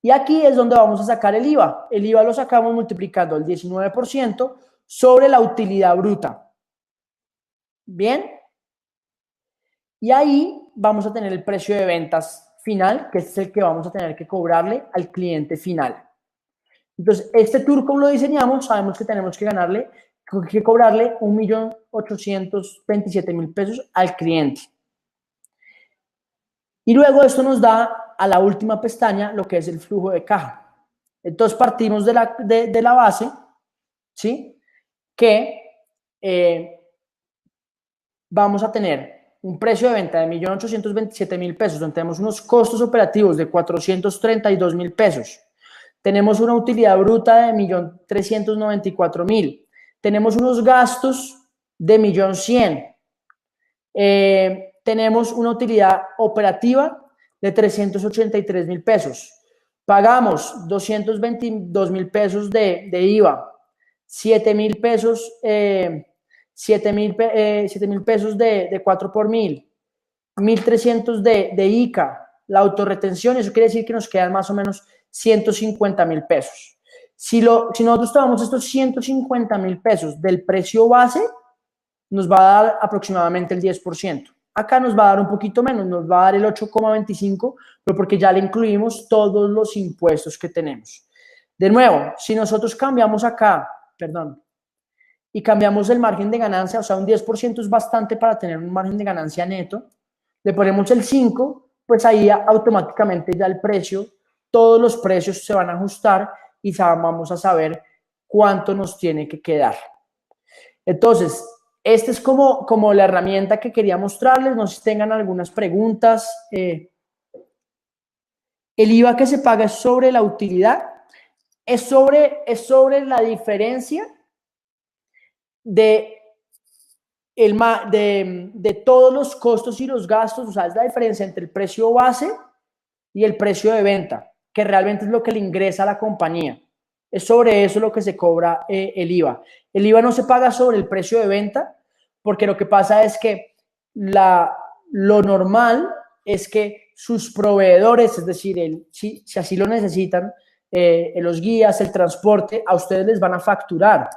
Speaker 1: Y aquí es donde vamos a sacar el IVA. El IVA lo sacamos multiplicando el 19% sobre la utilidad bruta. ¿Bien? Y ahí vamos a tener el precio de ventas final, que es el que vamos a tener que cobrarle al cliente final. Entonces, este tour, como lo diseñamos, sabemos que tenemos que cobrarle 1.827.000 pesos al cliente. Y luego esto nos da a la última pestaña lo que es el flujo de caja. Entonces partimos de la base, ¿sí? Que vamos a tener un precio de venta de 1.827.000 pesos, donde tenemos unos costos operativos de 432.000 pesos. Tenemos una utilidad bruta de 1.394.000. Tenemos unos gastos de 1.100.000. Tenemos una utilidad operativa de 383.000 pesos. Pagamos 222.000 pesos de IVA, 7.000 pesos, 7.000 pesos de 4 por 1.000, 1.300 de ICA, la autorretención, eso quiere decir que nos quedan más o menos 150.000 pesos. Si nosotros tomamos estos 150.000 pesos del precio base, nos va a dar aproximadamente el 10%. Acá nos va a dar un poquito menos, nos va a dar el 8,25%, pero porque ya le incluimos todos los impuestos que tenemos. De nuevo, si nosotros cambiamos acá, y cambiamos el margen de ganancia, o sea, un 10% es bastante para tener un margen de ganancia neto, le ponemos el 5%, pues ahí automáticamente ya el precio, todos los precios se van a ajustar y vamos a saber cuánto nos tiene que quedar. Entonces, esta es como la herramienta que quería mostrarles. No sé si tengan algunas preguntas. El IVA que se paga es sobre la utilidad, es sobre la diferencia de todos los costos y los gastos. O sea, es la diferencia entre el precio base y el precio de venta, que realmente es lo que le ingresa a la compañía. Es sobre eso lo que se cobra el IVA. El IVA no se paga sobre el precio de venta, porque lo que pasa es que lo normal es que sus proveedores, es decir, si así lo necesitan, los guías, el transporte, a ustedes les van a facturar.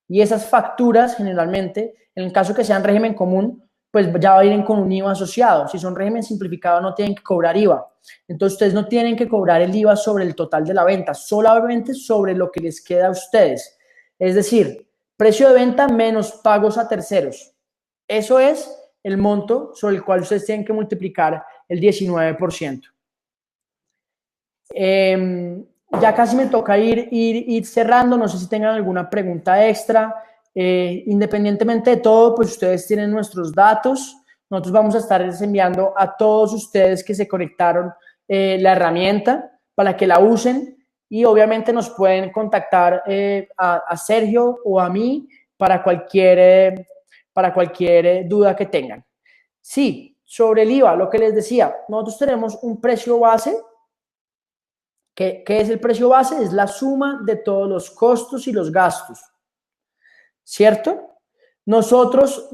Speaker 1: Y esas facturas generalmente, en el caso que sean régimen común, pues ya va a ir con un IVA asociado. Si son régimen simplificado, no tienen que cobrar IVA. Entonces, ustedes no tienen que cobrar el IVA sobre el total de la venta, solamente sobre lo que les queda a ustedes. Es decir, precio de venta menos pagos a terceros. Eso es el monto sobre el cual ustedes tienen que multiplicar el 19%. Ya casi me toca ir cerrando. No sé si tengan alguna pregunta extra. Independientemente de todo, pues ustedes tienen nuestros datos. Nosotros vamos a estar enviando a todos ustedes que se conectaron la herramienta para que la usen, y obviamente nos pueden contactar a Sergio o a mí para cualquier duda que tengan. Sí, sobre el IVA, lo que les decía, nosotros tenemos un precio base. ¿Qué es el precio base? Es la suma de todos los costos y los gastos, ¿cierto? Nosotros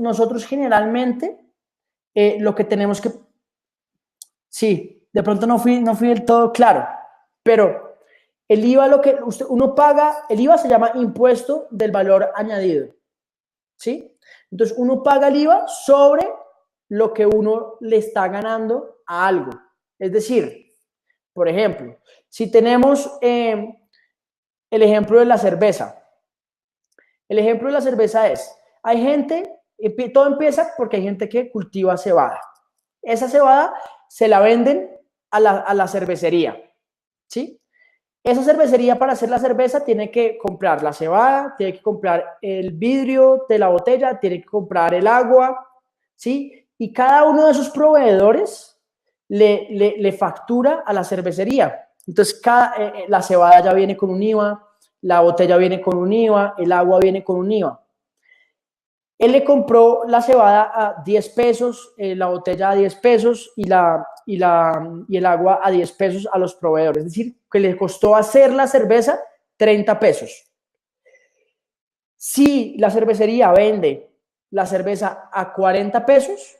Speaker 1: generalmente lo que tenemos que... Sí, de pronto no fui del todo claro, pero el IVA, uno paga, el IVA se llama impuesto del valor añadido, ¿sí? Entonces uno paga el IVA sobre lo que uno le está ganando a algo. Es decir, por ejemplo, si tenemos el ejemplo de la cerveza, El ejemplo de la cerveza es, hay gente, todo empieza porque hay gente que cultiva cebada. Esa cebada se la venden a la cervecería, ¿sí? Esa cervecería para hacer la cerveza tiene que comprar la cebada, tiene que comprar el vidrio de la botella, tiene que comprar el agua, ¿sí? Y cada uno de esos proveedores le factura a la cervecería. Entonces, la cebada ya viene con un IVA, la botella viene con un IVA, el agua viene con un IVA. Él le compró la cebada a 10 pesos, la botella a 10 pesos y el agua a 10 pesos a los proveedores. Es decir, que le costó hacer la cerveza 30 pesos. Si la cervecería vende la cerveza a 40 pesos,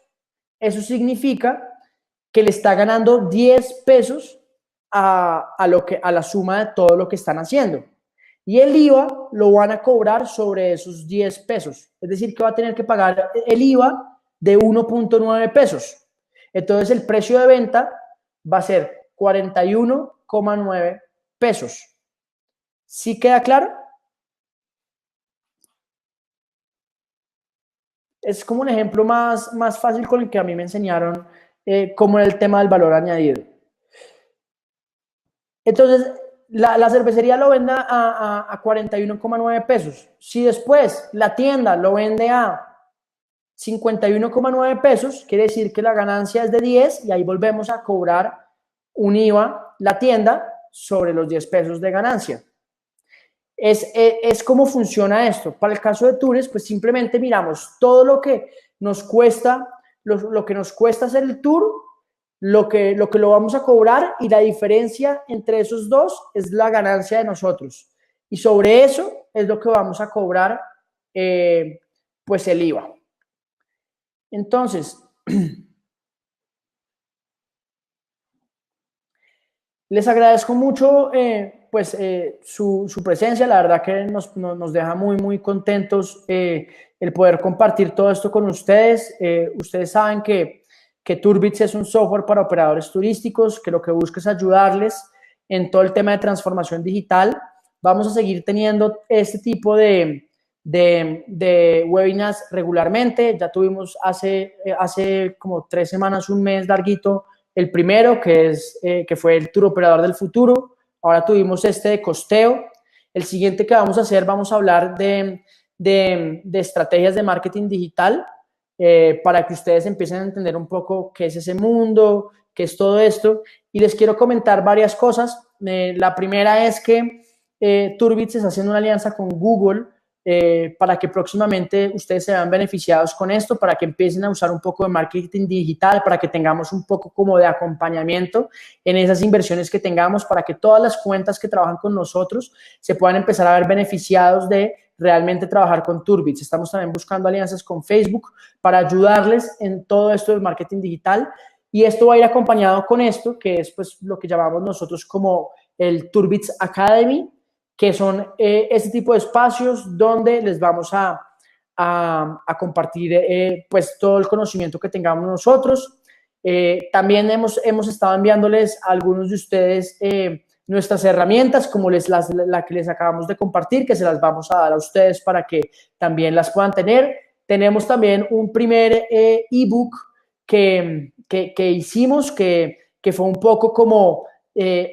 Speaker 1: eso significa que le está ganando 10 pesos a la suma de todo lo que están haciendo. Y el IVA lo van a cobrar sobre esos 10 pesos. Es decir, que va a tener que pagar el IVA de 1.9 pesos. Entonces, el precio de venta va a ser 41,9 pesos. ¿Sí queda claro? Es como un ejemplo más fácil con el que a mí me enseñaron cómo era el tema del valor añadido. Entonces, la cervecería lo vende a 41,9 pesos. Si después la tienda lo vende a 51,9 pesos, quiere decir que la ganancia es de 10 y ahí volvemos a cobrar un IVA la tienda sobre los 10 pesos de ganancia. Es cómo funciona esto. Para el caso de Tours, pues simplemente miramos todo lo que nos cuesta, lo que nos cuesta hacer el tour, lo que lo vamos a cobrar y la diferencia entre esos dos es la ganancia de nosotros. Y sobre eso es lo que vamos a cobrar pues el IVA. Entonces, les agradezco mucho su presencia, la verdad que nos deja muy contentos el poder compartir todo esto con ustedes. Ustedes saben que Turbits es un software para operadores turísticos, que lo que busca es ayudarles en todo el tema de transformación digital. Vamos a seguir teniendo este tipo de webinars regularmente. Ya tuvimos hace como 3 semanas, un mes larguito, el primero, que fue el Tour Operador del Futuro. Ahora tuvimos este de costeo. El siguiente que vamos a hacer, vamos a hablar de estrategias de marketing digital para que ustedes empiecen a entender un poco qué es ese mundo, qué es todo esto. Y les quiero comentar varias cosas. La primera es que Turbits está haciendo una alianza con Google para que próximamente ustedes se vean beneficiados con esto, para que empiecen a usar un poco de marketing digital, para que tengamos un poco como de acompañamiento en esas inversiones que tengamos, para que todas las cuentas que trabajan con nosotros se puedan empezar a ver beneficiados de realmente trabajar con Turbits. Estamos también buscando alianzas con Facebook para ayudarles en todo esto del marketing digital y esto va a ir acompañado con esto, que es pues lo que llamamos nosotros como el Turbits Academy, que son este tipo de espacios donde les vamos a compartir pues todo el conocimiento que tengamos nosotros. También hemos estado enviándoles a algunos de ustedes nuestras herramientas, como la que les acabamos de compartir, que se las vamos a dar a ustedes para que también las puedan tener. Tenemos también un primer ebook que hicimos, que fue un poco como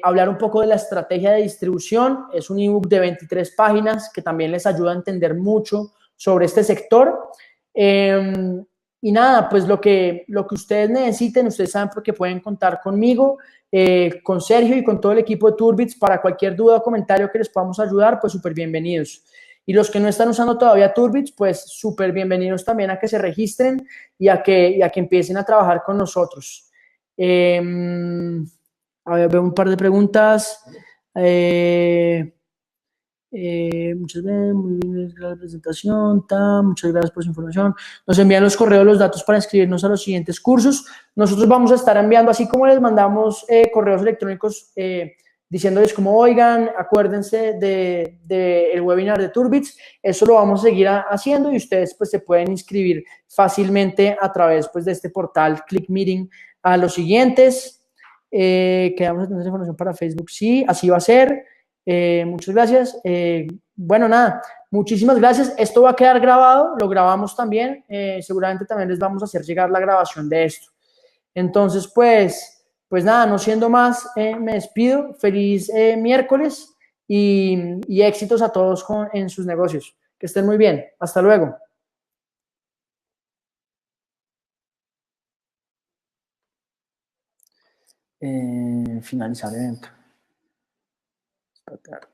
Speaker 1: hablar un poco de la estrategia de distribución. Es un ebook de 23 páginas que también les ayuda a entender mucho sobre este sector. Y nada, pues lo que ustedes necesiten, ustedes saben porque pueden contar conmigo, con Sergio y con todo el equipo de Turbits para cualquier duda o comentario que les podamos ayudar, pues súper bienvenidos. Y los que no están usando todavía Turbits, pues súper bienvenidos también a que se registren y a que empiecen a trabajar con nosotros. A ver, veo un par de preguntas. Muchas veces, muy bien la presentación, muchas gracias por su información. Nos envían los correos, los datos para inscribirnos a los siguientes cursos. Nosotros vamos a estar enviando, así como les mandamos correos electrónicos diciéndoles como, oigan, acuérdense del webinar de Turbits, eso lo vamos a seguir haciendo y ustedes pues se pueden inscribir fácilmente a través pues de este portal Click Meeting a los siguientes. Quedamos a tener información para Facebook, sí, así va a ser. Muchas gracias. Bueno, nada, muchísimas gracias. Esto va a quedar grabado, lo grabamos también. Seguramente también les vamos a hacer llegar la grabación de esto. Entonces, pues nada, no siendo más, me despido. Feliz miércoles y éxitos a todos en sus negocios. Que estén muy bien. Hasta luego. Finalizar evento. Espérate.